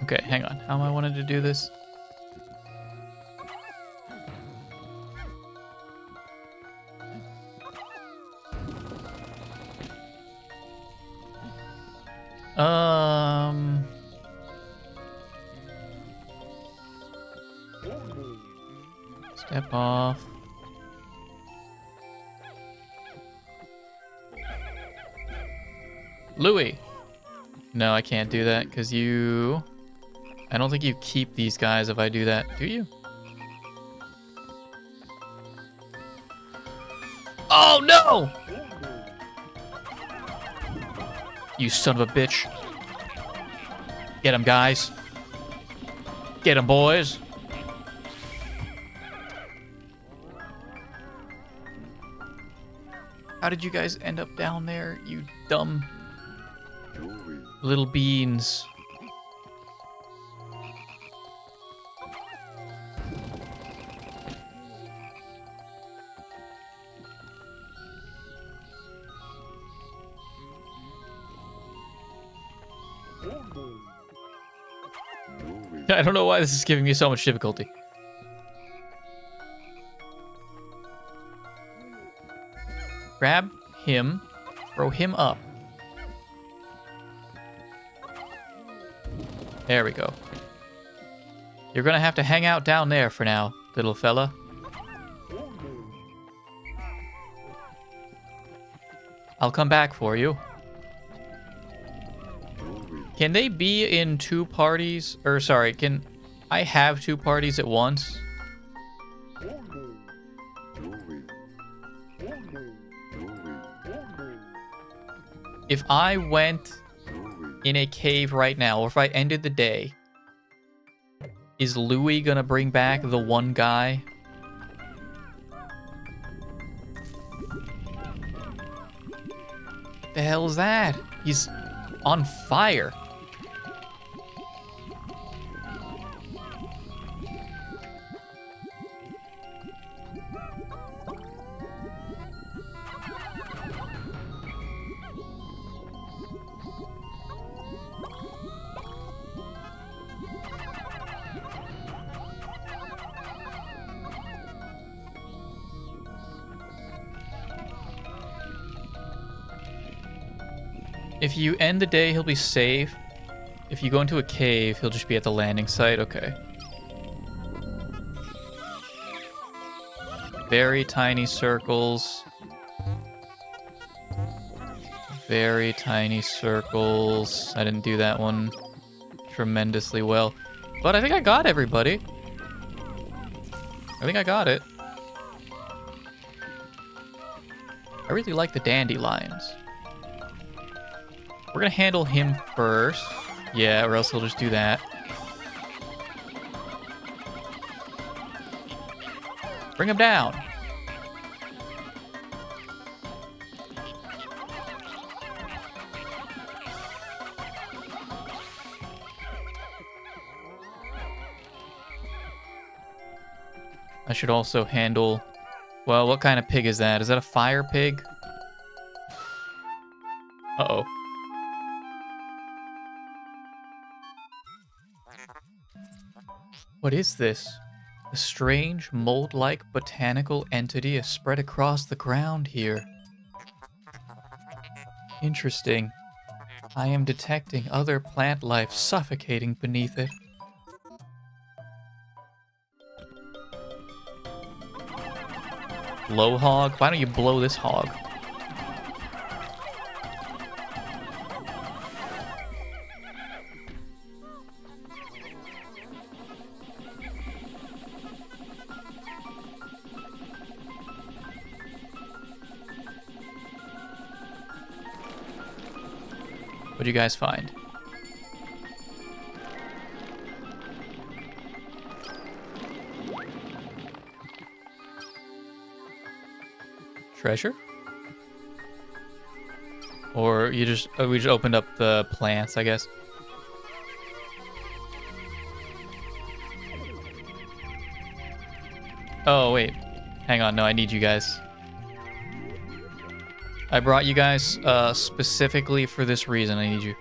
Okay, hang on. How am I wanting to do this? Step off. Louis. No, I can't do that because you... I don't think you keep these guys if I do that. Do you? Oh, no! You son of a bitch. Get him, guys. Get him, boys. How did you guys end up down there, you dumb little beans? I don't know why this is giving me so much difficulty. Grab him, throw him up. There we go. You're gonna have to hang out down there for now, little fella. I'll come back for you. Can they be in two parties? Or sorry, can I have two parties at once? If I went in a cave right now, or if I ended the day, is Louis gonna bring back the one guy? What the hell is that? He's on fire. If you end the day, he'll be safe. If you go into a cave, he'll just be at the landing site. Okay. Very tiny circles. Very tiny circles. I didn't do that one tremendously well. But I think I got everybody. I think I got it. I really like the dandelions. We're gonna handle him first. Yeah, or else he'll just do that. Bring him down. I should also handle... Well, what kind of pig is that? Is that a fire pig? Uh-oh. What is this? A strange, mold-like botanical entity is spread across the ground here. Interesting. I am detecting other plant life suffocating beneath it. Blow hog? Why don't you blow this hog? What'd you guys find? Treasure? Or you just we just opened up the plants, I guess. Oh wait, hang on. No, I need you guys. I brought you guys specifically for this reason. I need you.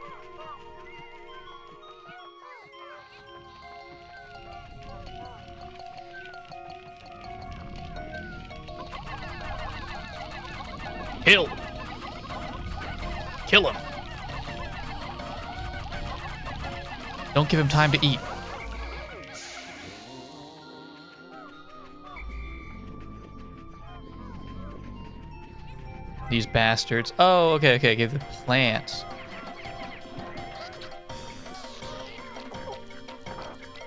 Kill. Kill him. Don't give him time to eat. These bastards. Oh, okay, okay. Give the plants.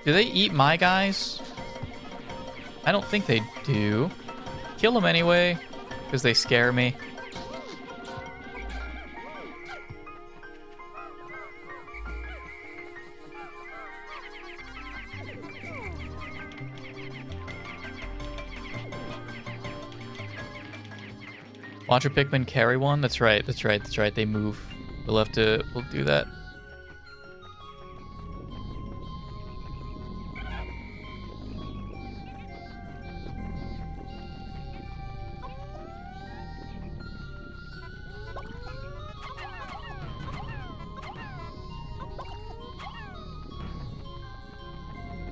Do they eat my guys? I don't think they do. Kill them anyway, because they scare me. Watch your Pikmin carry one? That's right, that's right, that's right. They move. We'll do that.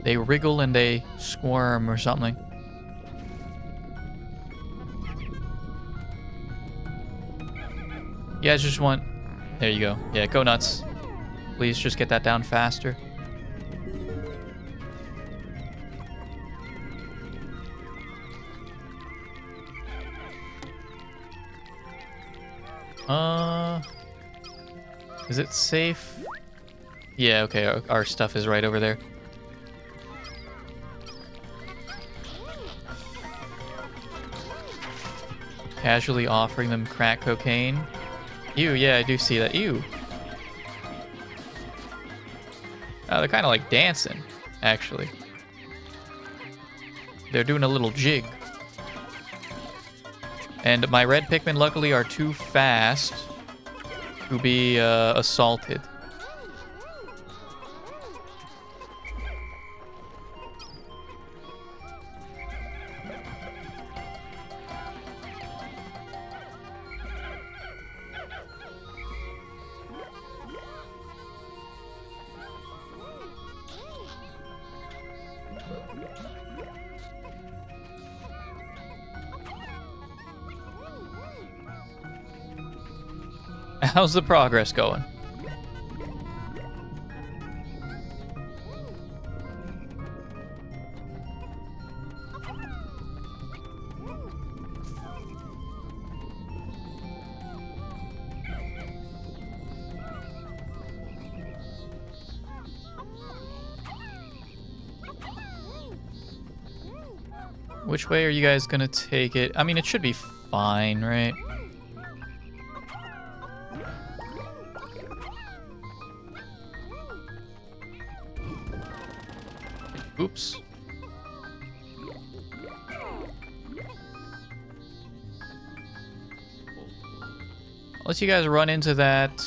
They wriggle and they squirm or something. You guys just want... There you go. Yeah, go nuts. Please just get that down faster. Is it safe? Yeah, okay, our stuff is right over there. Casually offering them crack cocaine. Ew, yeah, I do see that. Ew. Oh, they're kind of like dancing, actually. They're doing a little jig. And my red Pikmin, luckily, are too fast to be assaulted. How's the progress going? Which way are you guys gonna take it? I mean, it should be fine, right? Oops. Unless you guys run into that...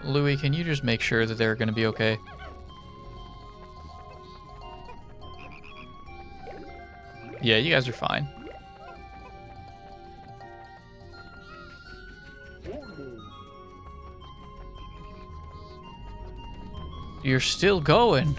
Louis, can you just make sure that they're gonna be okay? Yeah, you guys are fine. You're still going.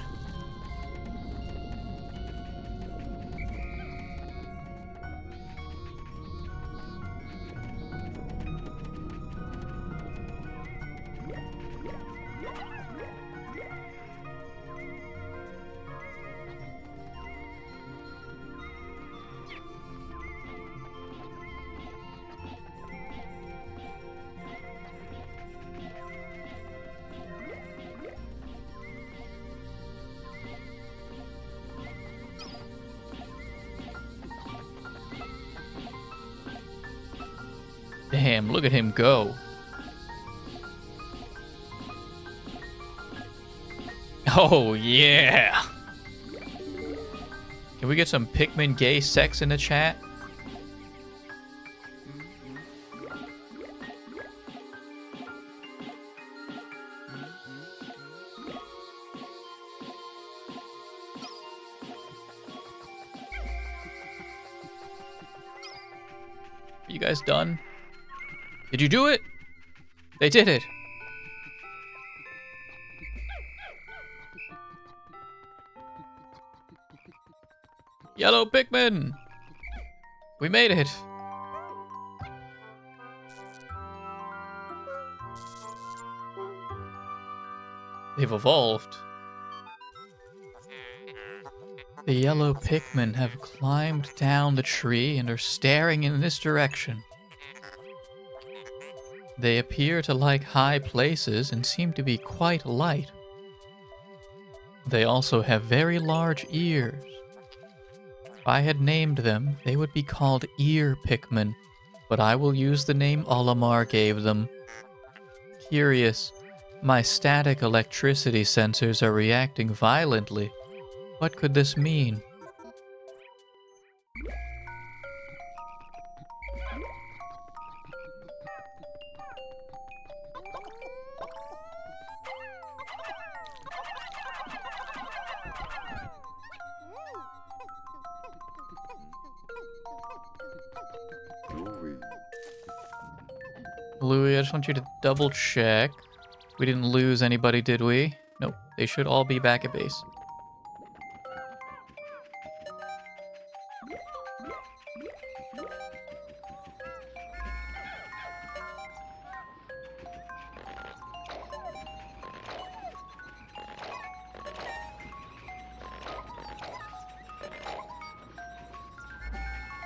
Damn, look at him go. Oh, yeah. Can we get some Pikmin gay sex in the chat? Are you guys done? Did you do it? They did it. Yellow Pikmin! We made it. they've evolved. The yellow Pikmin have climbed down the tree and are staring in this direction. They appear to like high places and seem to be quite light. They also have very large ears. If I had named them, they would be called ear Pikmin, but I will use the name Olimar gave them. Curious, my static electricity sensors are reacting violently. What could this mean? Louis, I just want you to double check. We didn't lose anybody, did we? Nope. They should all be back at base.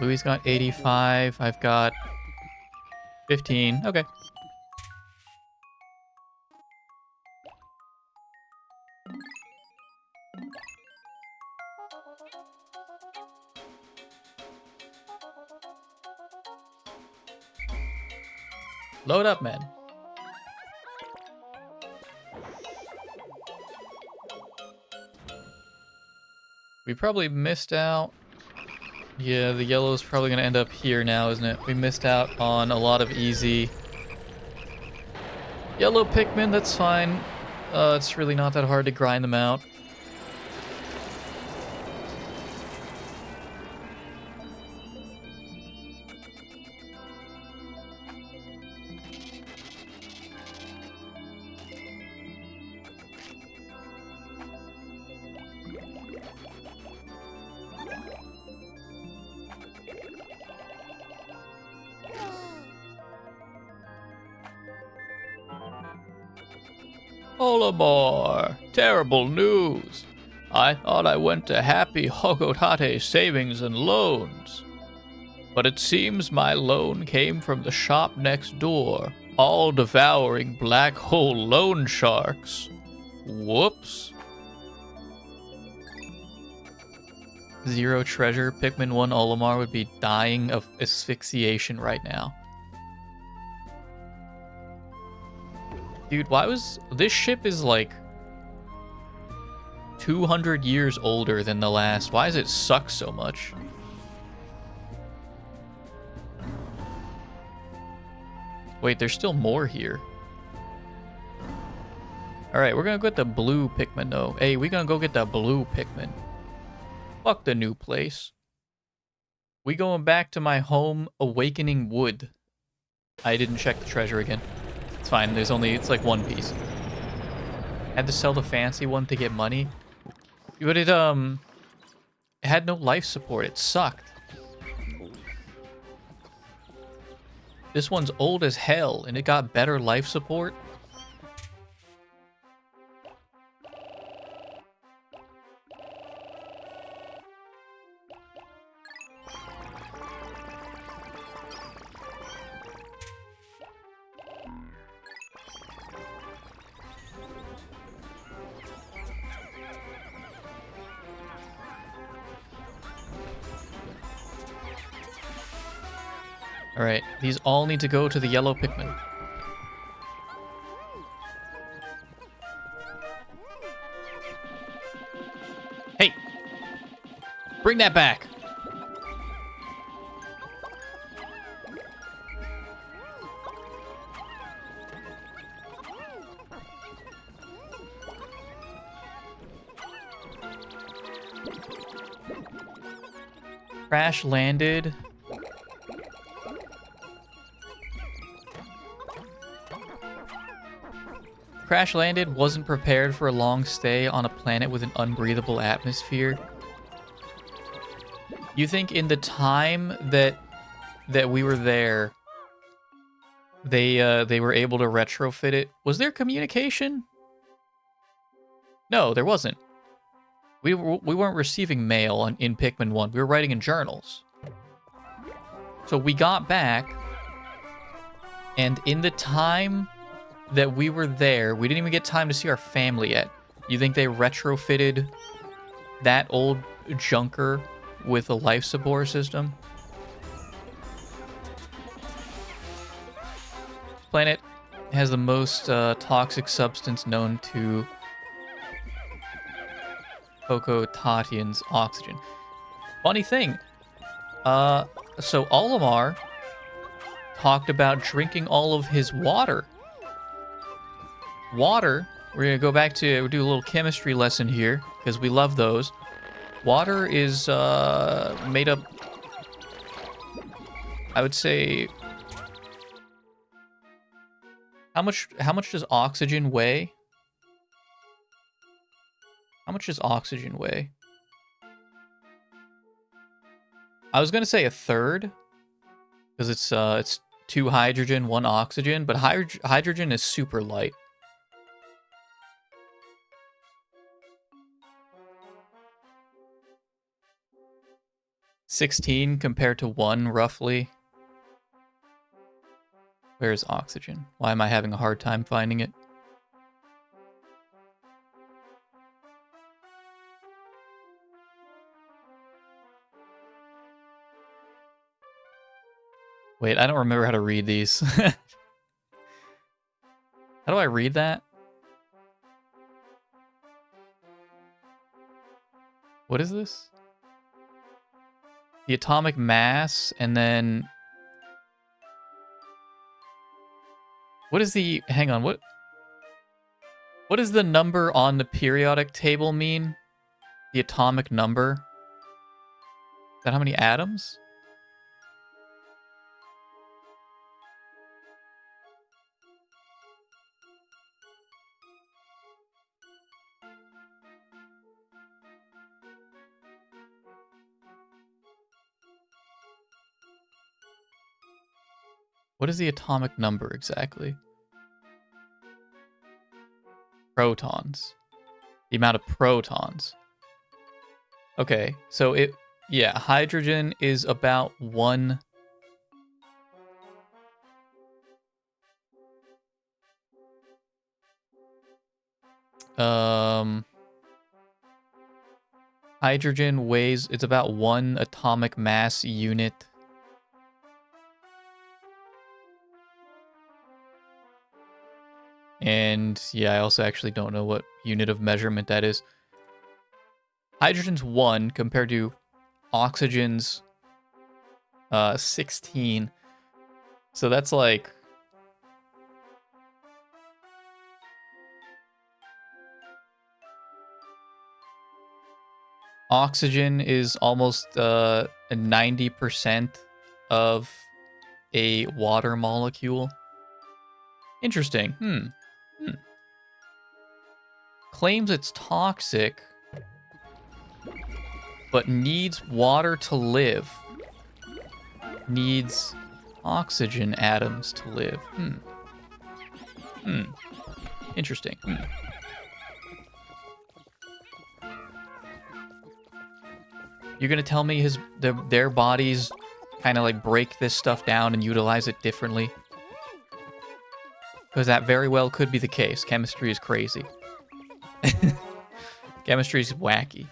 Louis got 85. I've got 15. Okay. Load up, man. We probably missed out. Yeah, the yellow is probably going to end up here now, isn't it? We missed out on a lot of easy yellow Pikmin. That's fine. It's really not that hard to grind them out. Olimar, terrible news. I thought I went to Happy Hogotate Savings and Loans. But it seems my loan came from the shop next door, all-devouring black hole loan sharks. Whoops. Zero treasure, Pikmin 1 Olimar would be dying of asphyxiation right now. Dude, why was... This ship is like 200 years older than the last. Why does it suck so much? Wait, there's still more here. Alright, we're gonna get the blue Pikmin though. Hey, we're gonna go get the blue Pikmin. Fuck the new place. We going back to my home, Awakening Wood. I didn't check the treasure again. It's fine, there's only, it's like one piece. Had to sell the fancy one to get money. But it had no life support, it sucked. This one's old as hell, and it got better life support. Alright, these all need to go to the yellow Pikmin. Hey! Bring that back! Crash landed. Crash landed, wasn't prepared for a long stay on a planet with an unbreathable atmosphere. You think in the time that we were there, they were able to retrofit it? Was there communication? No, there wasn't. We weren't receiving mail in Pikmin 1. We were writing in journals. So we got back, and in the time that we were there, we didn't even get time to see our family yet. You think they retrofitted that old junker with a life support system? Planet has the most toxic substance known to Coco Tatian's oxygen. Funny thing, so Olimar talked about drinking all of his water. Water, we're going to go back to, we'll do a little chemistry lesson here, because we love those. Water is made up, I would say, how much does oxygen weigh? How much does oxygen weigh? I was going to say a third, because it's 2 hydrogen, 1 oxygen, but hydrogen is super light. $16 compared to 1, roughly. Where's oxygen? Why am I having a hard time finding it? Wait, I don't remember how to read these. How do I read that? What is this? The atomic mass, and then... What is the... Hang on, what does the number on the periodic table mean? The atomic number? Is that how many atoms? What is the atomic number exactly? Protons. The amount of protons. Okay, so yeah, hydrogen is about 1... Hydrogen weighs, it's about 1 atomic mass unit. And yeah, I also actually don't know what unit of measurement that is. Hydrogen's 1 compared to oxygen's 16. So that's like... Oxygen is almost 90% of a water molecule. Interesting. Claims it's toxic, but needs water to live. Needs oxygen atoms to live. Interesting. You're gonna tell me their bodies kind of like break this stuff down and utilize it differently? Because that very well could be the case. Chemistry is crazy. Chemistry is wacky.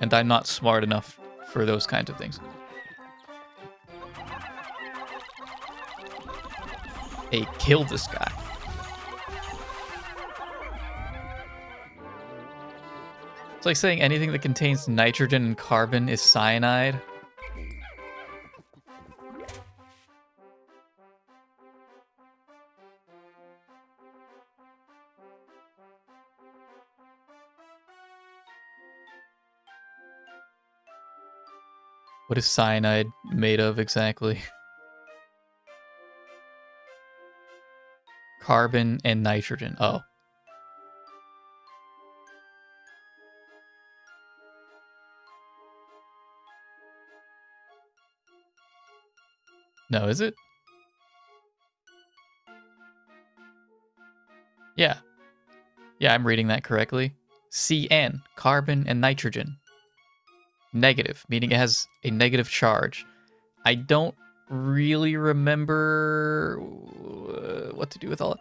And I'm not smart enough for those kinds of things. Hey, kill this guy. It's like saying anything that contains nitrogen and carbon is cyanide. What is cyanide made of exactly? Carbon and nitrogen. Oh. No, is it? Yeah, I'm reading that correctly. CN, carbon and nitrogen. Negative, meaning it has a negative charge. I don't really remember what to do with all.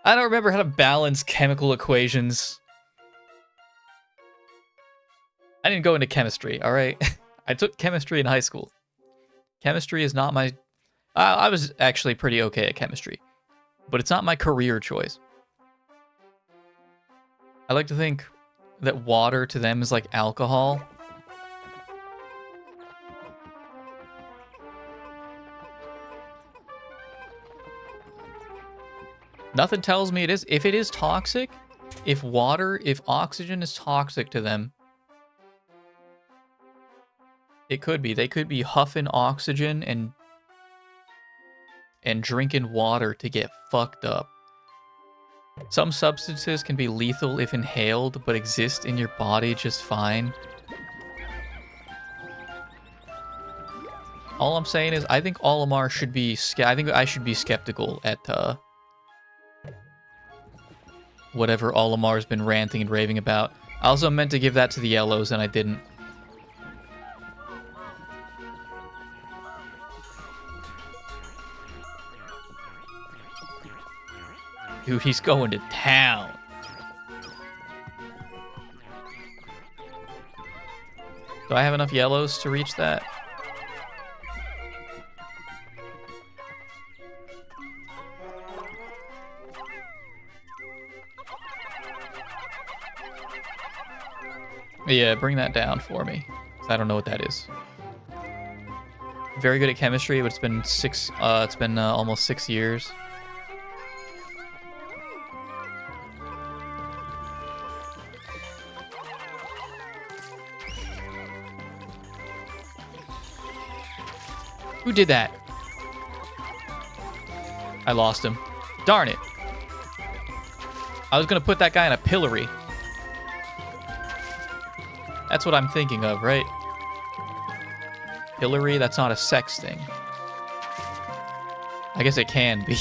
I don't remember how to balance chemical equations. I didn't go into chemistry, all right? I took chemistry in high school. Chemistry is not my... I was actually pretty okay at chemistry, but it's not my career choice. I like to think that water to them is like alcohol. Nothing tells me it is. If it is toxic, if oxygen is toxic to them, it could be. They could be huffing oxygen and drinking water to get fucked up. Some substances can be lethal if inhaled, but exist in your body just fine. All I'm saying is, I think Olimar should be... I think I should be skeptical at whatever Olimar's been ranting and raving about. I also meant to give that to the yellows, and I didn't. Dude, he's going to town. Do I have enough yellows to reach that? Yeah, bring that down for me. I don't know what that is. Very good at chemistry, but it's been almost 6 years. Who did that? I lost him. Darn it. I was gonna put that guy in a pillory. That's what I'm thinking of, right? Pillory, that's not a sex thing. I guess it can be.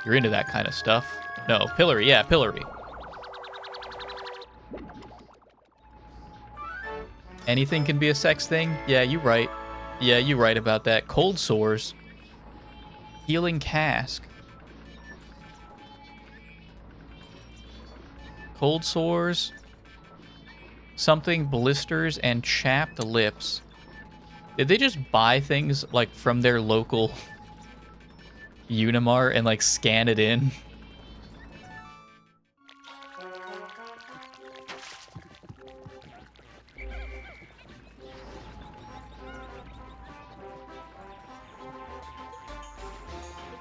You're into that kind of stuff. No, pillory, yeah, pillory. Anything can be a sex thing? Yeah, you're right. Yeah, you're right about that. Cold sores. Healing cask. Cold sores. Something blisters and chapped lips. Did they just buy things like from their local Unimart and like scan it in?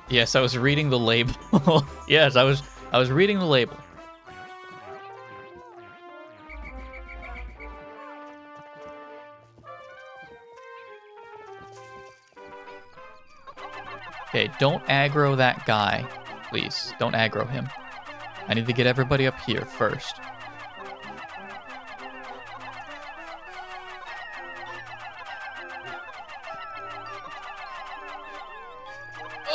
Yes, I was reading the label. Yes, I was reading the label. Okay, don't aggro that guy. Please, don't aggro him. I need to get everybody up here first.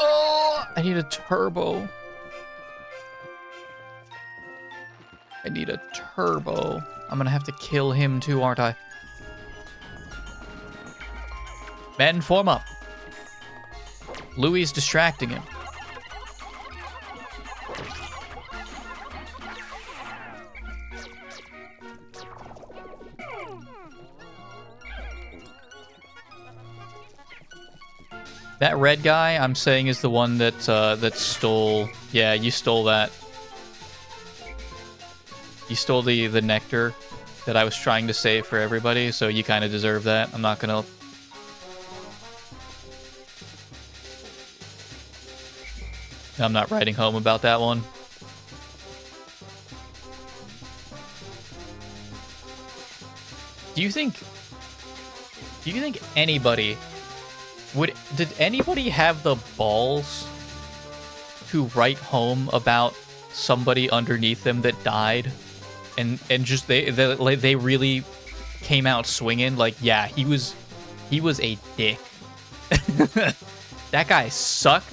Oh, I need a turbo. I need a turbo. I'm gonna have to kill him too, aren't I? Men, form up. Louis is distracting him. That red guy, I'm saying, is the one that that stole. Yeah, you stole that. You stole the nectar that I was trying to save for everybody, so you kind of deserve that. I'm not gonna. I'm not writing home about that one. Do you think anybody did anybody have the balls to write home about somebody underneath them that died and just they really came out swinging? Like, yeah, he was a dick. That guy sucked.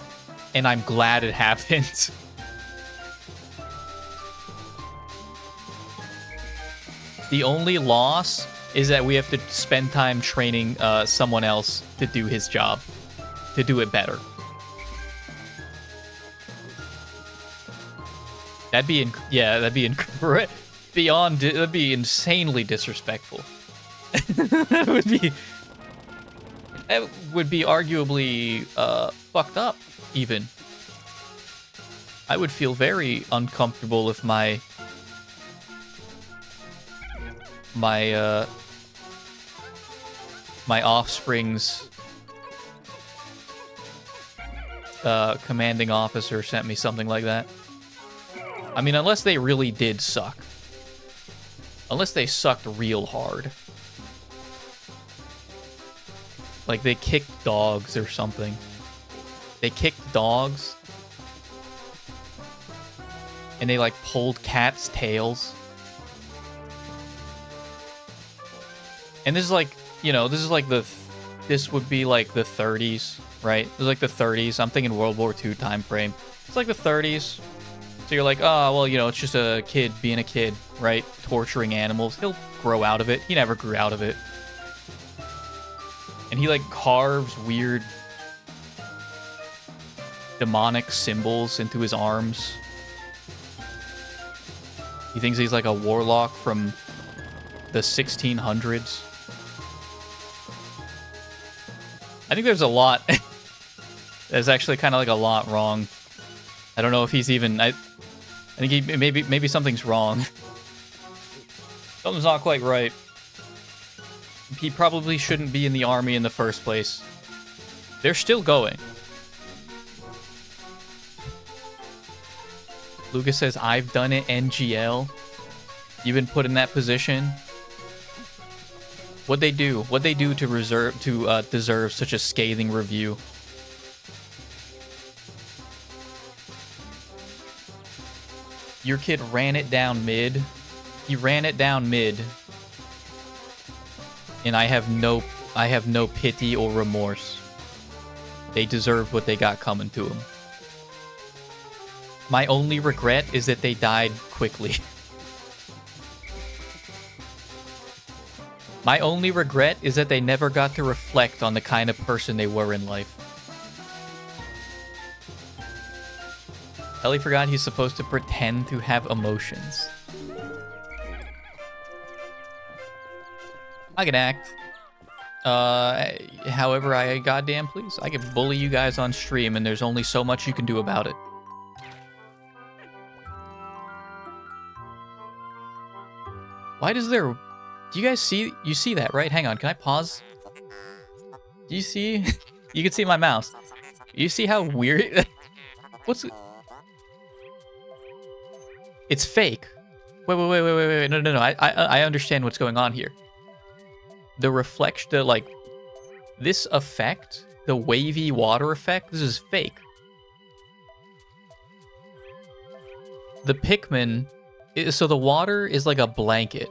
And I'm glad it happened. The only loss is that we have to spend time training someone else to do his job, to do it better. That'd be beyond. That'd be insanely disrespectful. That would be arguably fucked up. Even I would feel very uncomfortable if my offspring's commanding officer sent me something like that. I mean, unless they really did suck. Unless they sucked real hard. Like they kicked dogs or something. They kicked dogs. And they like pulled cats' tails. And this is like, you know, this is like this would be like the 30s, right? This is like the 30s. I'm thinking World War II time frame. It's like the 30s. So you're like, oh, well, you know, it's just a kid being a kid, right? Torturing animals. He'll grow out of it. He never grew out of it. And he like carves weird demonic symbols into his arms. He thinks he's like a warlock from the 1600s. I think there's a lot. There's actually kind of like a lot wrong. I don't know if he's even. I think he maybe something's wrong. Something's not quite right. He probably shouldn't be in the army in the first place. They're still going. Lucas says, I've done it, NGL. You've been put in that position. What'd they do? What'd they do to deserve such a scathing review? Your kid ran it down mid. He ran it down mid. And I have no pity or remorse. They deserved what they got coming to them. My only regret is that they died quickly. My only regret is that they never got to reflect on the kind of person they were in life. Ellie forgot he's supposed to pretend to have emotions. I can act. However I goddamn please. I can bully you guys on stream and there's only so much you can do about it. Why does there... Do you guys see... You see that, right? Hang on, can I pause? Do you see... You can see my mouse. You see how weird... What's... It's fake. Wait. No. I understand what's going on here. The reflection... like... This effect, the wavy water effect, this is fake. The Pikmin... So the water is like a blanket.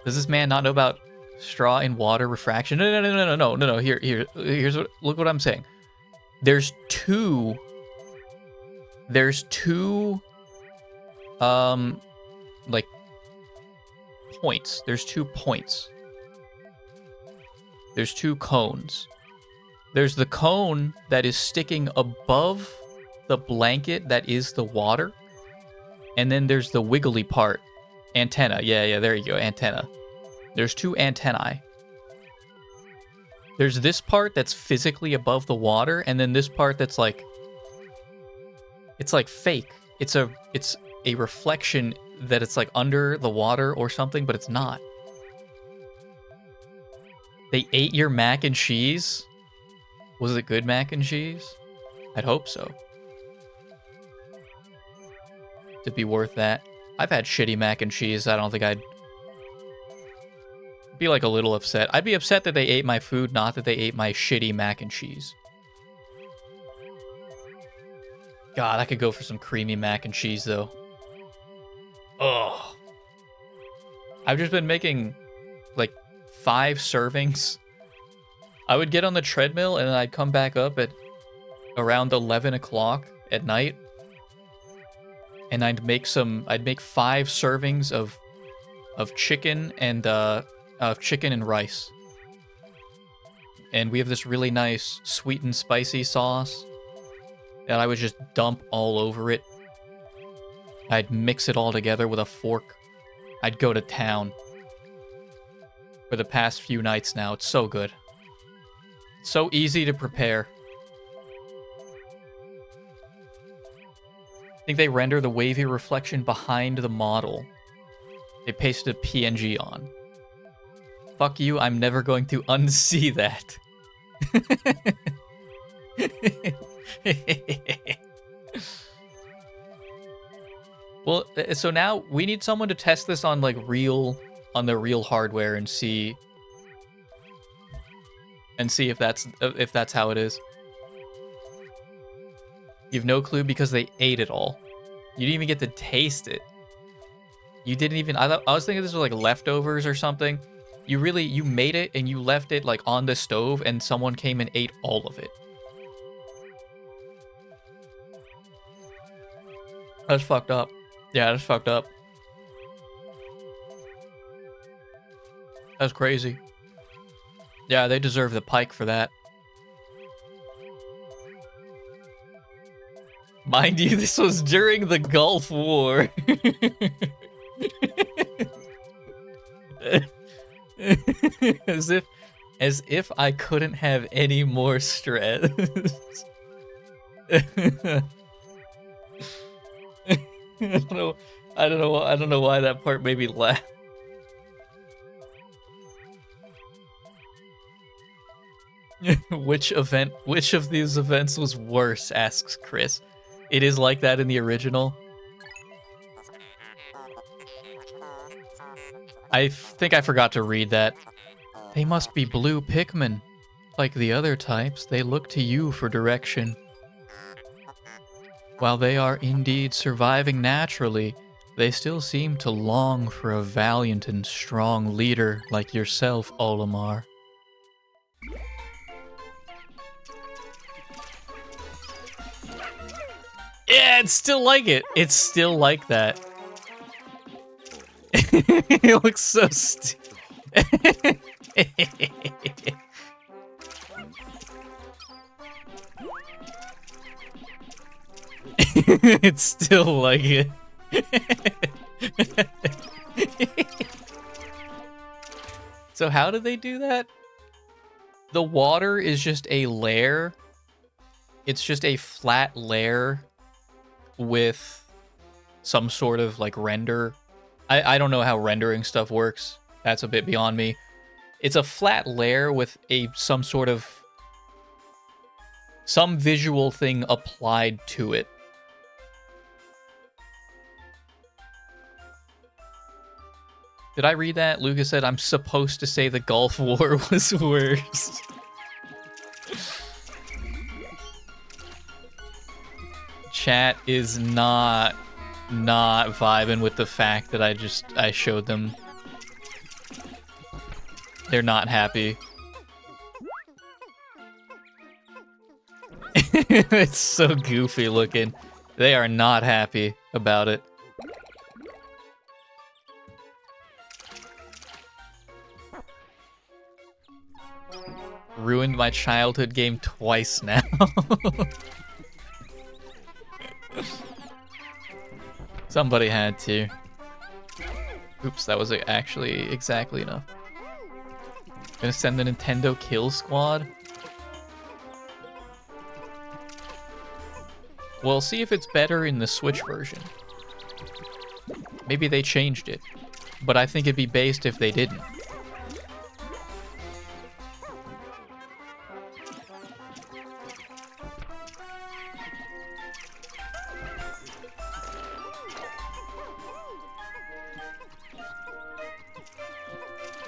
Does this man not know about straw in water refraction? No. Here's what. Look what I'm saying. There's two. Like points. There's 2 points. There's 2 cones. There's the cone that is sticking above the blanket that is the water, and then there's the wiggly part. Antenna. Yeah, there you go. Antenna. There's 2 antennae. There's this part that's physically above the water, and then this part that's like... It's like fake. It's a reflection that it's like under the water or something, but it's not. They ate your mac and cheese? Was it good mac and cheese? I'd hope so. To be worth that. I've had shitty mac and cheese. I don't think I'd be like a little upset. I'd be upset that they ate my food, not that they ate my shitty mac and cheese. God, I could go for some creamy mac and cheese though. Ugh. I've just been making like 5 servings. I would get on the treadmill and then I'd come back up at around 11 o'clock at night. and I'd make 5 servings of chicken and rice. And we have this really nice sweet and spicy sauce that I would just dump all over it. I'd mix it all together with a fork. I'd go to town. For the past few nights now, it's so good. It's so easy to prepare. I think they render the wavy reflection behind the model. They pasted a PNG on. Fuck you, I'm never going to unsee that. Well, so now we need someone to test this on like on the real hardware and see if that's how it is. You've no clue because they ate it all. You didn't even get to taste it. You didn't even. I was thinking this was like leftovers or something. You made it and you left it like on the stove and someone came and ate all of it. That's fucked up. Yeah, that's fucked up. That's crazy. Yeah, they deserve the pike for that. Mind you, this was during the Gulf War. As if I couldn't have any more stress. I don't know why that part made me laugh. Which of these events was worse, asks Chris. It is like that in the original. I think I forgot to read that. They must be blue Pikmin. Like the other types, they look to you for direction. While they are indeed surviving naturally, they still seem to long for a valiant and strong leader like yourself, Olimar. Yeah, it's still like it. It's still like that. It looks so It's still like it. So how do they do that? The water is just a layer. It's just a flat layer with some sort of like render. I don't know how rendering stuff works. That's a bit beyond me. It's a flat layer with some visual thing applied to it. Did I read that? Lucas said I'm supposed to say the Gulf War was worse. Chat is not vibing with the fact that I showed them. They're not happy. It's so goofy looking. They are not happy about it. Ruined my childhood game twice now. Somebody had to. Oops, that was actually exactly enough. Gonna send the Nintendo Kill Squad? We'll see if it's better in the Switch version. Maybe they changed it. But I think it'd be based if they didn't.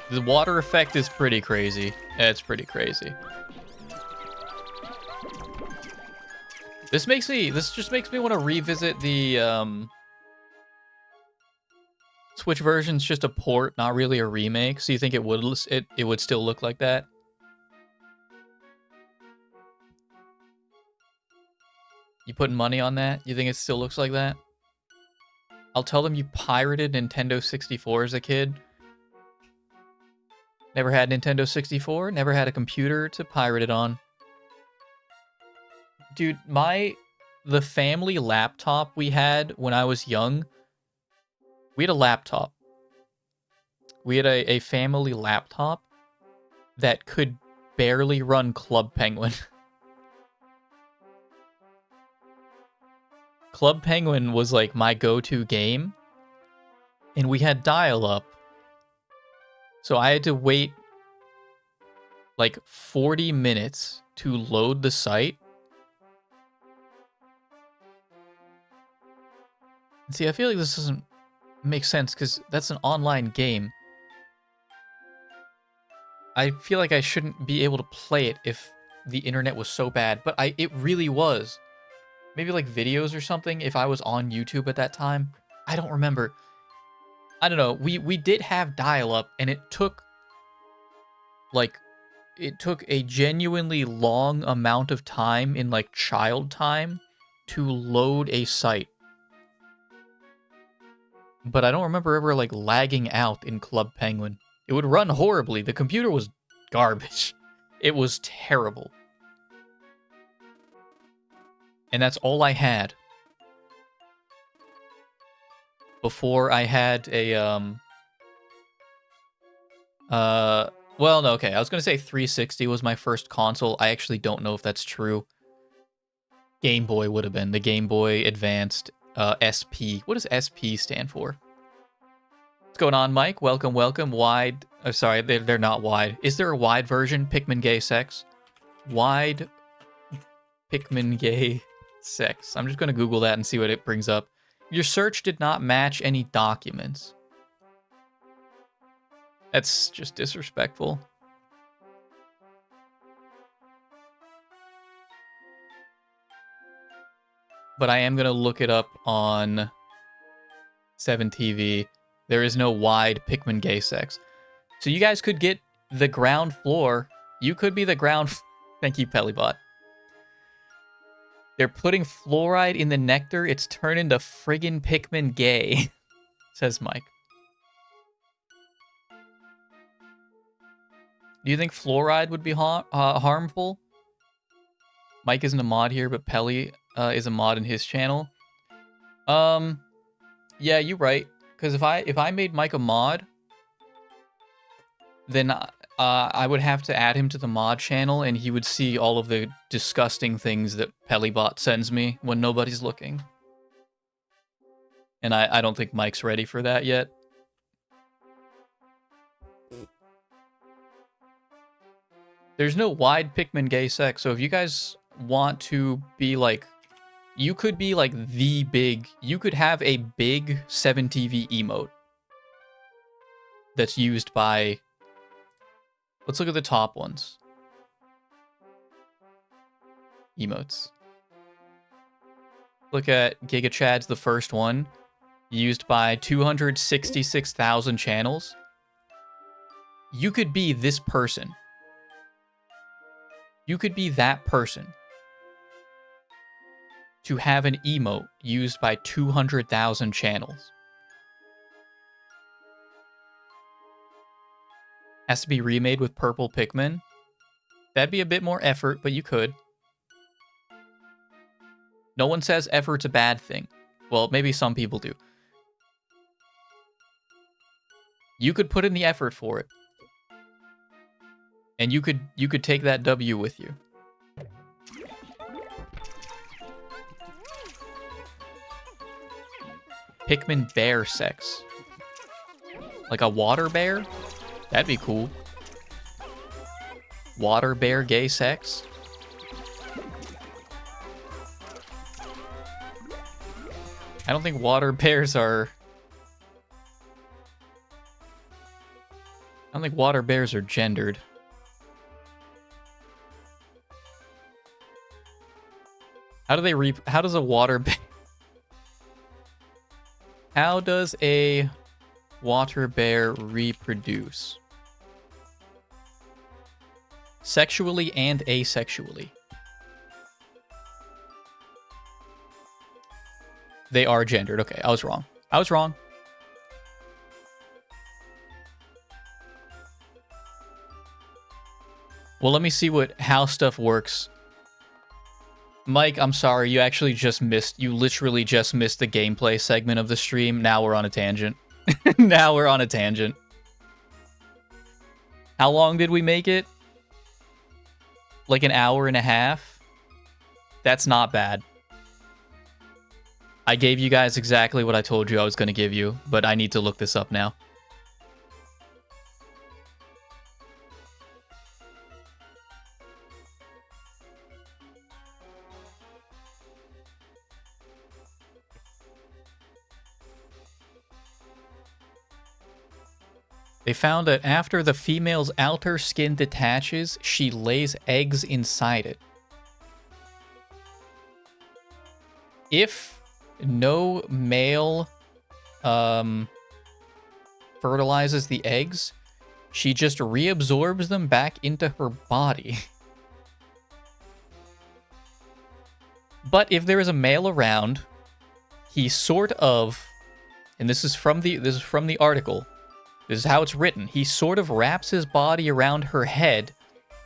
The water effect is pretty crazy. It's pretty crazy. This just makes me want to revisit the Switch version's just a port, not really a remake. So you think it would still look like that? You putting money on that? You think it still looks like that? I'll tell them you pirated Nintendo 64 as a kid. Never had Nintendo 64, never had a computer to pirate it on. Dude, the family laptop we had when I was young, we had a laptop. We had a family laptop that could barely run Club Penguin. Club Penguin was like my go-to game, and we had dial-up. So I had to wait like 40 minutes to load the site. See, I feel like this doesn't make sense because that's an online game. I feel like I shouldn't be able to play it if the internet was so bad, but it really was. Maybe like videos or something if I was on YouTube at that time. I don't remember. I don't know. We did have dial-up, and it took a genuinely long amount of time in like child time to load a site. But I don't remember ever like lagging out in Club Penguin. It would run horribly. The computer was garbage. It was terrible. And that's all I had. Before I had a, well, no, okay. I was going to say 360 was my first console. I actually don't know if that's true. Game Boy would have been. The Game Boy Advanced, SP. What does SP stand for? What's going on, Mike? Welcome, welcome. Wide. Oh, sorry, they're not wide. Is there a wide version? Pikmin gay sex? Wide Pikmin gay sex. I'm just going to Google that and see what it brings up. Your search did not match any documents. That's just disrespectful. But I am going to look it up on 7TV. There is no wide Pikmin gay sex. So you guys could get the ground floor. You could be the ground... Thank you, Pellybot. They're putting fluoride in the nectar. It's turned into friggin' Pikmin gay, says Mike. Do you think fluoride would be harmful? Mike isn't a mod here, but Pelly is a mod in his channel. Yeah, you're right. Because if I made Mike a mod, then I would have to add him to the mod channel, and he would see all of the disgusting things that Pellybot sends me when nobody's looking. And I don't think Mike's ready for that yet. There's no wide Pikmin gay sex, so if you guys want to be like... You could be like the big... You could have a big 7TV emote that's used by... Let's look at the top ones. Emotes. Look at GigaChad's the first one, used by 266,000 channels. You could be this person. You could be that person to have an emote used by 200,000 channels. Has to be remade with purple Pikmin. That'd be a bit more effort, but you could. No one says effort's a bad thing. Well, maybe some people do. You could put in the effort for it. And you could take that W with you. Pikmin bear sex. Like a water bear? That'd be cool. Water bear gay sex? I don't think water bears are... I don't think water bears are gendered. How do they how does a water bear... How does a water bear reproduce? Sexually and asexually. They are gendered. Okay, I was wrong. I was wrong. Well, let me see how stuff works. Mike, I'm sorry, you actually just missed, you literally just missed the gameplay segment of the stream. Now we're on a tangent. Now we're on a tangent. How long did we make it? Like an hour and a half? That's not bad. I gave you guys exactly what I told you I was going to give you, but I need to look this up now. They found that after the female's outer skin detaches, she lays eggs inside it. If no male fertilizes the eggs, she just reabsorbs them back into her body. But if there is a male around, he sort of, and this is from the article, this is how it's written, he sort of wraps his body around her head,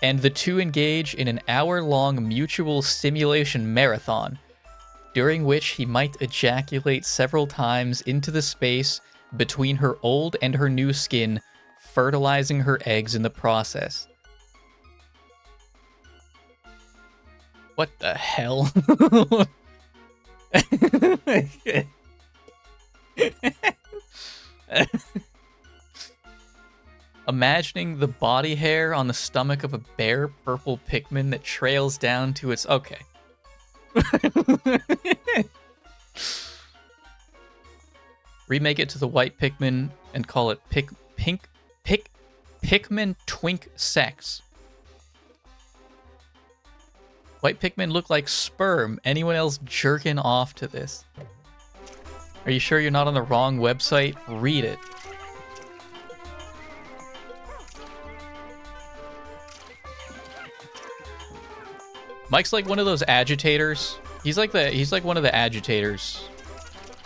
and the two engage in an hour-long mutual stimulation marathon, during which he might ejaculate several times into the space between her old and her new skin, fertilizing her eggs in the process. What the hell? Imagining the body hair on the stomach of a bare purple Pikmin that trails down to its... Okay. Remake it to the white Pikmin and call it Pikmin Twink Sex. White Pikmin look like sperm. Anyone else jerking off to this? Are you sure you're not on the wrong website? Read it. Mike's like one of those agitators. He's like one of the agitators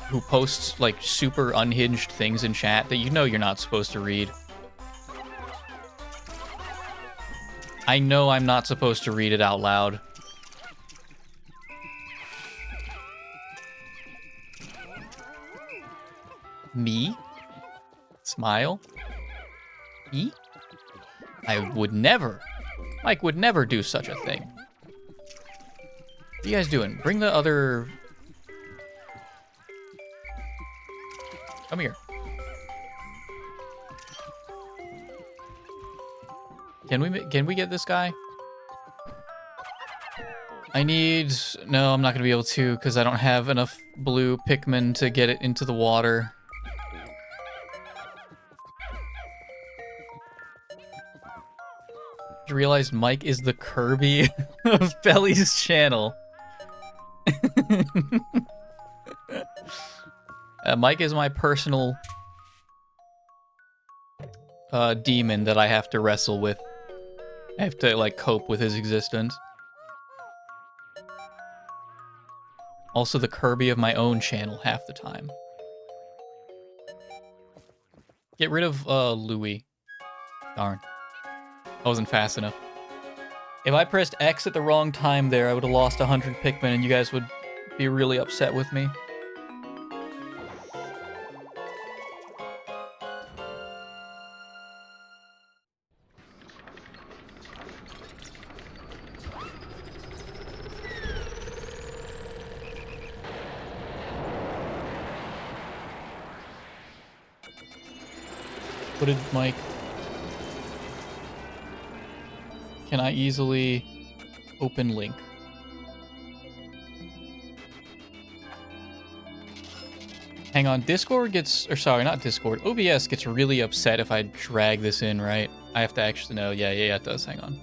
who posts like super unhinged things in chat that you know you're not supposed to read. I know I'm not supposed to read it out loud. Me? Smile? Me? I would never. Mike would never do such a thing. What are you guys doing? Bring the other... Come here. Can we get this guy? I need... No, I'm not going to be able to because I don't have enough blue Pikmin to get it into the water. Just realized Mike is the Kirby of Belly's channel. Mike is my personal demon that I have to wrestle with. I have to, like, cope with his existence. Also the Kirby of my own channel half the time. Get rid of Louis. Darn. I wasn't fast enough. If I pressed X at the wrong time there, I would have lost 100 Pikmin and you guys would be really upset with me. What did Mike... Can I easily open link? Hang on, Discord gets... Or sorry, not Discord. OBS gets really upset if I drag this in, right? I have to actually... No, yeah, it does. Hang on.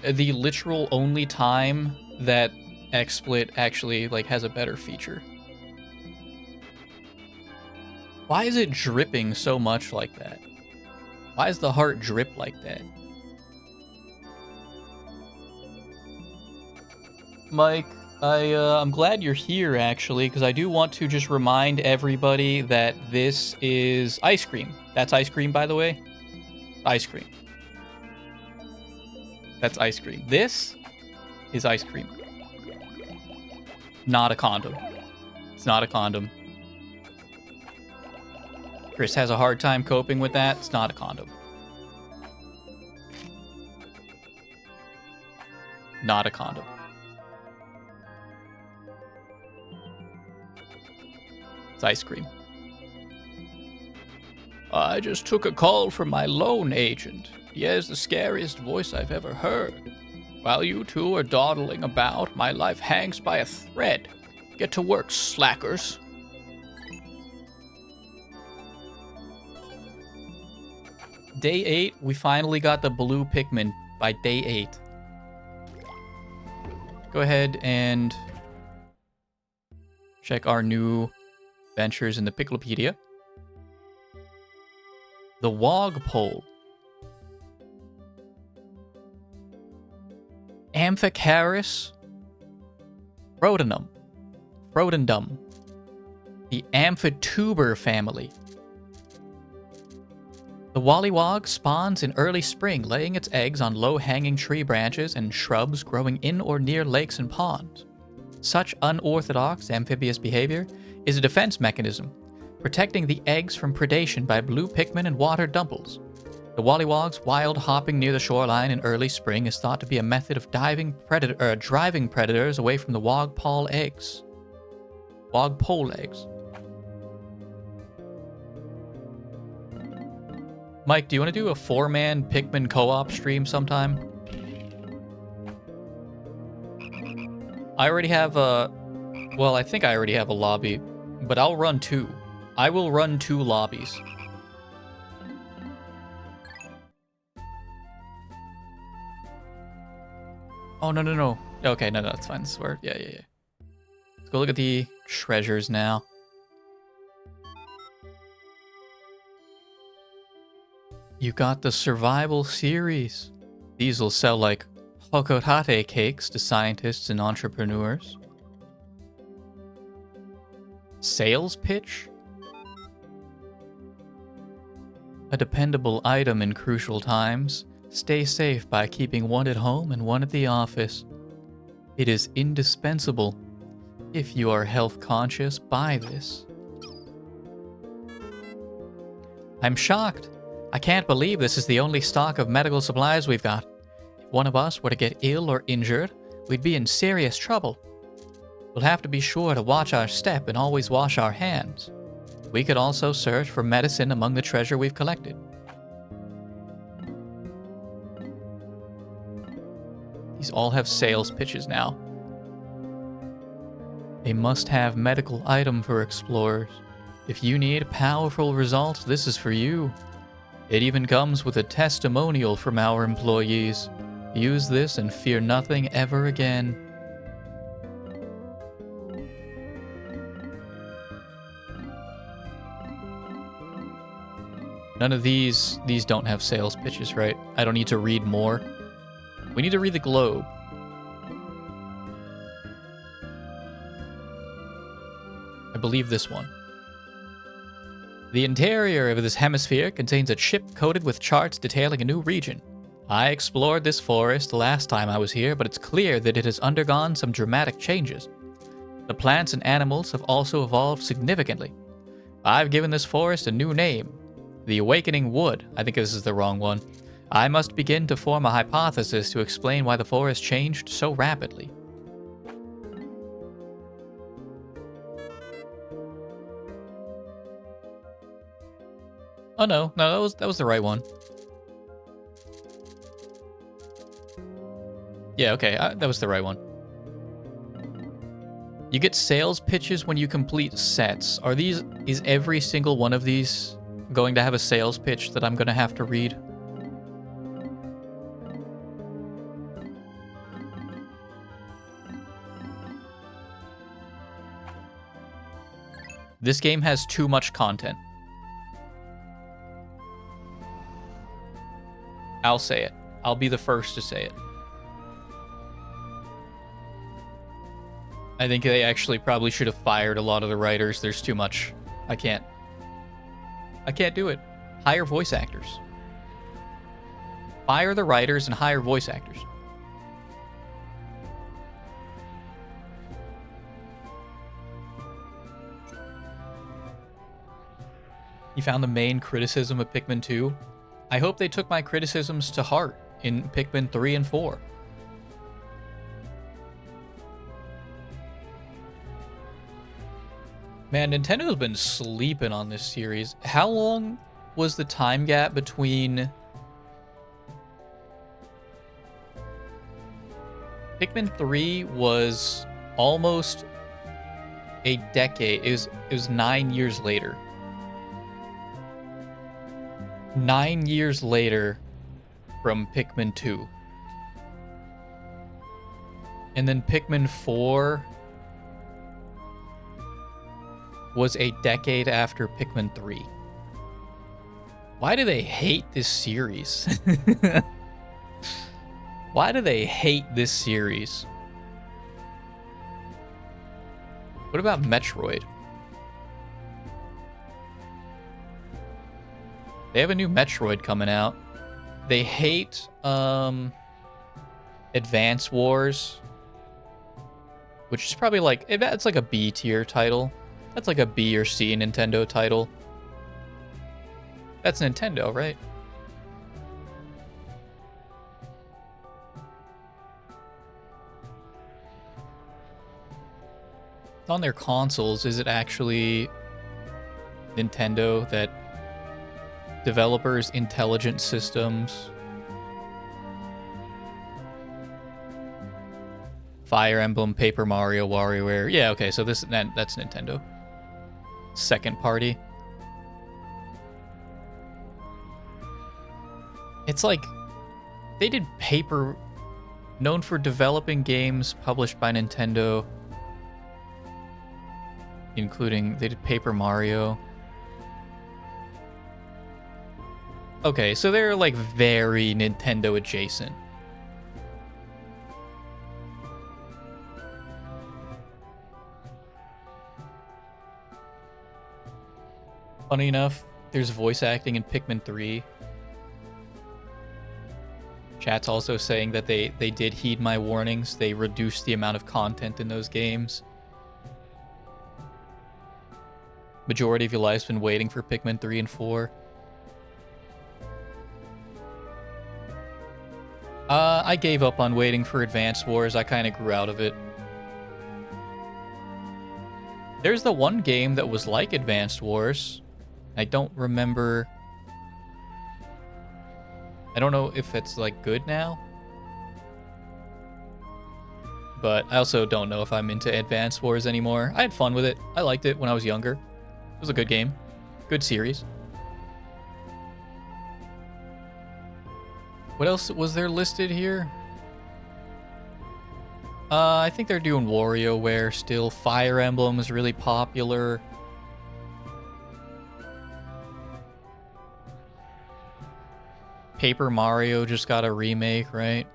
The literal only time that XSplit actually like has a better feature. Why is it dripping so much like that? Why does the heart drip like that? Mike, I'm glad you're here, actually, because I do want to just remind everybody that this is ice cream. That's ice cream, by the way. Ice cream. That's ice cream. This is ice cream. Not a condom. It's not a condom. Chris has a hard time coping with that. It's not a condom. Not a condom. It's ice cream. I just took a call from my loan agent. He has the scariest voice I've ever heard. While you two are dawdling about, my life hangs by a thread. Get to work, slackers. Day 8, we finally got the blue Pikmin by day 8. Go ahead and check our new ventures in the Picklepedia. The Wogpole. Amphicarus Rhododendum. The Amphituber family. The Wollywog spawns in early spring, laying its eggs on low-hanging tree branches and shrubs growing in or near lakes and ponds. Such unorthodox amphibious behavior is a defense mechanism, protecting the eggs from predation by blue Pikmin and water dumples. The Wollywog's wild hopping near the shoreline in early spring is thought to be a method of driving predators away from the Wogpole eggs. Mike, do you want to do a 4-man Pikmin co-op stream sometime? I already have a... Well, I think I already have a lobby, but I'll run 2. I will run 2 lobbies. Oh, no. Okay, no, that's fine. Swear. Yeah. Let's go look at the treasures now. You got the survival series. These will sell like hokotate cakes to scientists and entrepreneurs. Sales pitch? A dependable item in crucial times. Stay safe by keeping one at home and one at the office. It is indispensable. If you are health conscious, buy this. I'm shocked. I can't believe this is the only stock of medical supplies we've got. If one of us were to get ill or injured, we'd be in serious trouble. We'll have to be sure to watch our step and always wash our hands. We could also search for medicine among the treasure we've collected. These all have sales pitches now. A must-have medical item for explorers. If you need powerful results, this is for you. It even comes with a testimonial from our employees. Use this and fear nothing ever again. None of these don't have sales pitches, right? I don't need to read more. We need to read the globe. I believe this one. The interior of this hemisphere contains a chip coated with charts detailing a new region. I explored this forest the last time I was here, but it's clear that it has undergone some dramatic changes. The plants and animals have also evolved significantly. I've given this forest a new name, the Awakening Wood. I think this is the wrong one. I must begin to form a hypothesis to explain why the forest changed so rapidly. Oh no, that was the right one. Yeah, okay, that was the right one. You get sales pitches when you complete sets. Is every single one of these going to have a sales pitch that I'm going to have to read? This game has too much content. I'll say it. I'll be the first to say it. I think they actually probably should have fired a lot of the writers. There's too much. I can't do it. Hire voice actors. Fire the writers and hire voice actors. You found the main criticism of Pikmin 2? I hope they took my criticisms to heart in Pikmin 3 and 4. Man, Nintendo's been sleeping on this series. How long was the time gap between Pikmin 3 was almost a decade. It was 9 years later. 9 years later from Pikmin 2. And then Pikmin 4 was a decade after Pikmin 3. Why do they hate this series? Why do they hate this series? What about Metroid? They have a new Metroid coming out. They hate Advance Wars, which is probably like, it's like a B tier title. That's like a B or C Nintendo title. That's Nintendo, right? On their consoles, is it actually Nintendo that developers intelligent systems? Fire Emblem, Paper Mario, WarioWare. Yeah, okay, so that's Nintendo. Second party. It's like they did Paper, known for developing games published by Nintendo, including they did Paper Mario. Okay, so they're like very Nintendo adjacent. Funny enough, there's voice acting in Pikmin 3. Chat's also saying that they did heed my warnings. They reduced the amount of content in those games. Majority of your life's been waiting for Pikmin 3 and 4. I gave up on waiting for Advance Wars. I kind of grew out of it. There's the one game that was like Advanced Wars. I don't remember. I don't know if it's like good now. But I also don't know if I'm into Advance Wars anymore. I had fun with it. I liked it when I was younger. It was a good game. Good series. What else was there listed here? I think they're doing WarioWare still. Fire Emblem is really popular. Paper Mario just got a remake, right?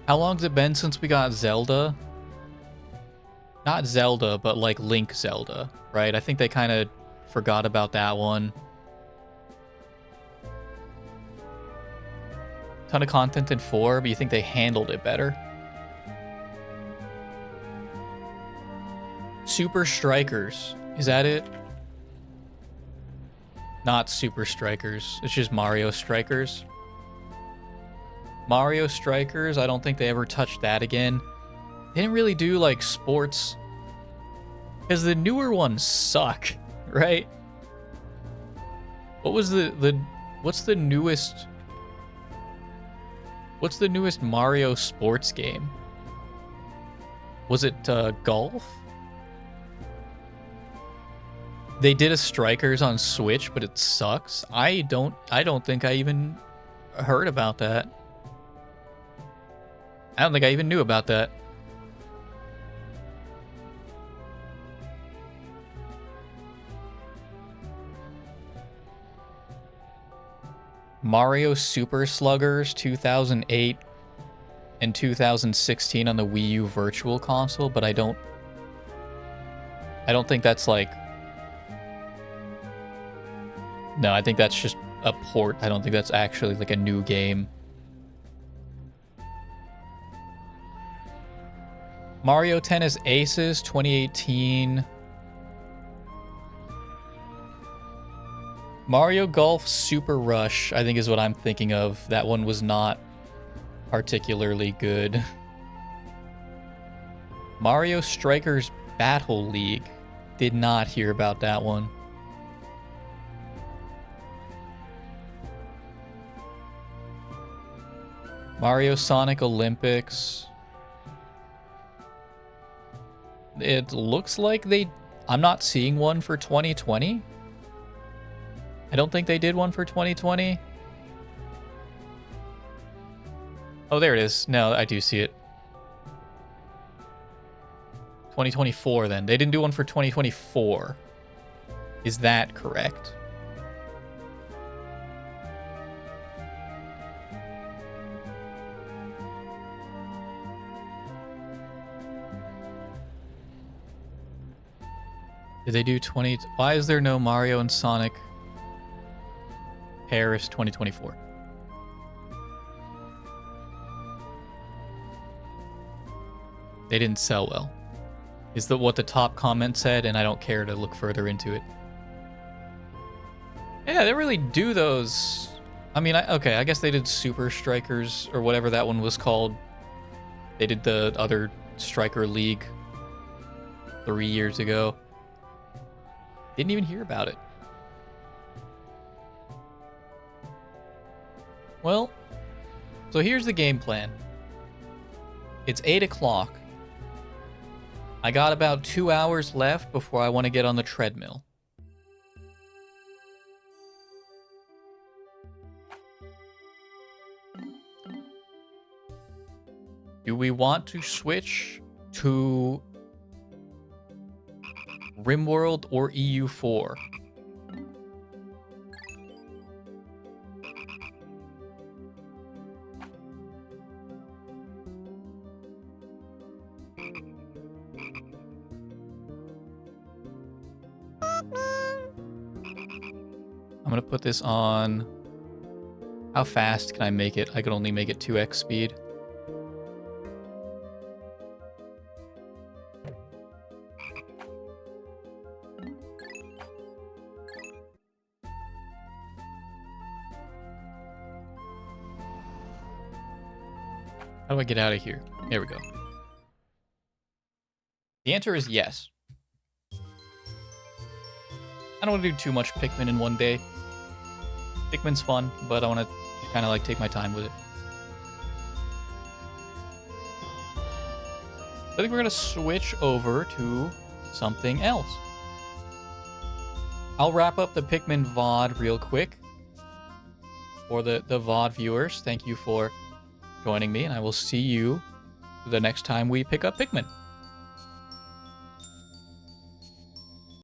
How long's it been since we got Zelda? Not Zelda, but like Link Zelda, right? I think they kind of forgot about that one. Ton of content in 4, but you think they handled it better? Super Strikers. Is that it? Not Super Strikers. It's just Mario Strikers. Mario Strikers, I don't think they ever touched that again. They didn't really do like sports, because the newer ones suck, right? What was what's the newest Mario sports game? Was it golf? They did a Strikers on Switch, but it sucks. I don't think I even heard about that. I don't think I even knew about that. Mario Super Sluggers 2008 and 2016 on the Wii U Virtual Console, but I don't think that's like... No, I think that's just a port. I don't think that's actually like a new game. Mario Tennis Aces 2018. Mario Golf Super Rush, I think is what I'm thinking of. That one was not particularly good. Mario Strikers Battle League. Did not hear about that one. Mario Sonic Olympics. It looks like they... I'm not seeing one for 2020. I don't think they did one for 2020. Oh, there it is. No, I do see it. 2024 then. They didn't do one for 2024. Is that correct? Did they do 20... Why is there no Mario and Sonic Paris 2024? They didn't sell well. Is that what the top comment said, and I don't care to look further into it. Yeah, they really do those. I mean, okay, I guess they did Super Strikers, or whatever that one was called. They did the other Striker League 3 years ago. Didn't even hear about it. Well, so here's the game plan. It's 8 o'clock. I got about 2 hours left before I want to get on the treadmill. Do we want to switch to RimWorld or EU4? I'm gonna put this on... How fast can I make it? I can only make it 2x speed. How do I get out of here? There we go. The answer is yes. I don't want to do too much Pikmin in one day. Pikmin's fun, but I want to kind of like take my time with it. I think we're going to switch over to something else. I'll wrap up the Pikmin VOD real quick. For the VOD viewers, thank you for joining me, and I will see you the next time we pick up Pikmin.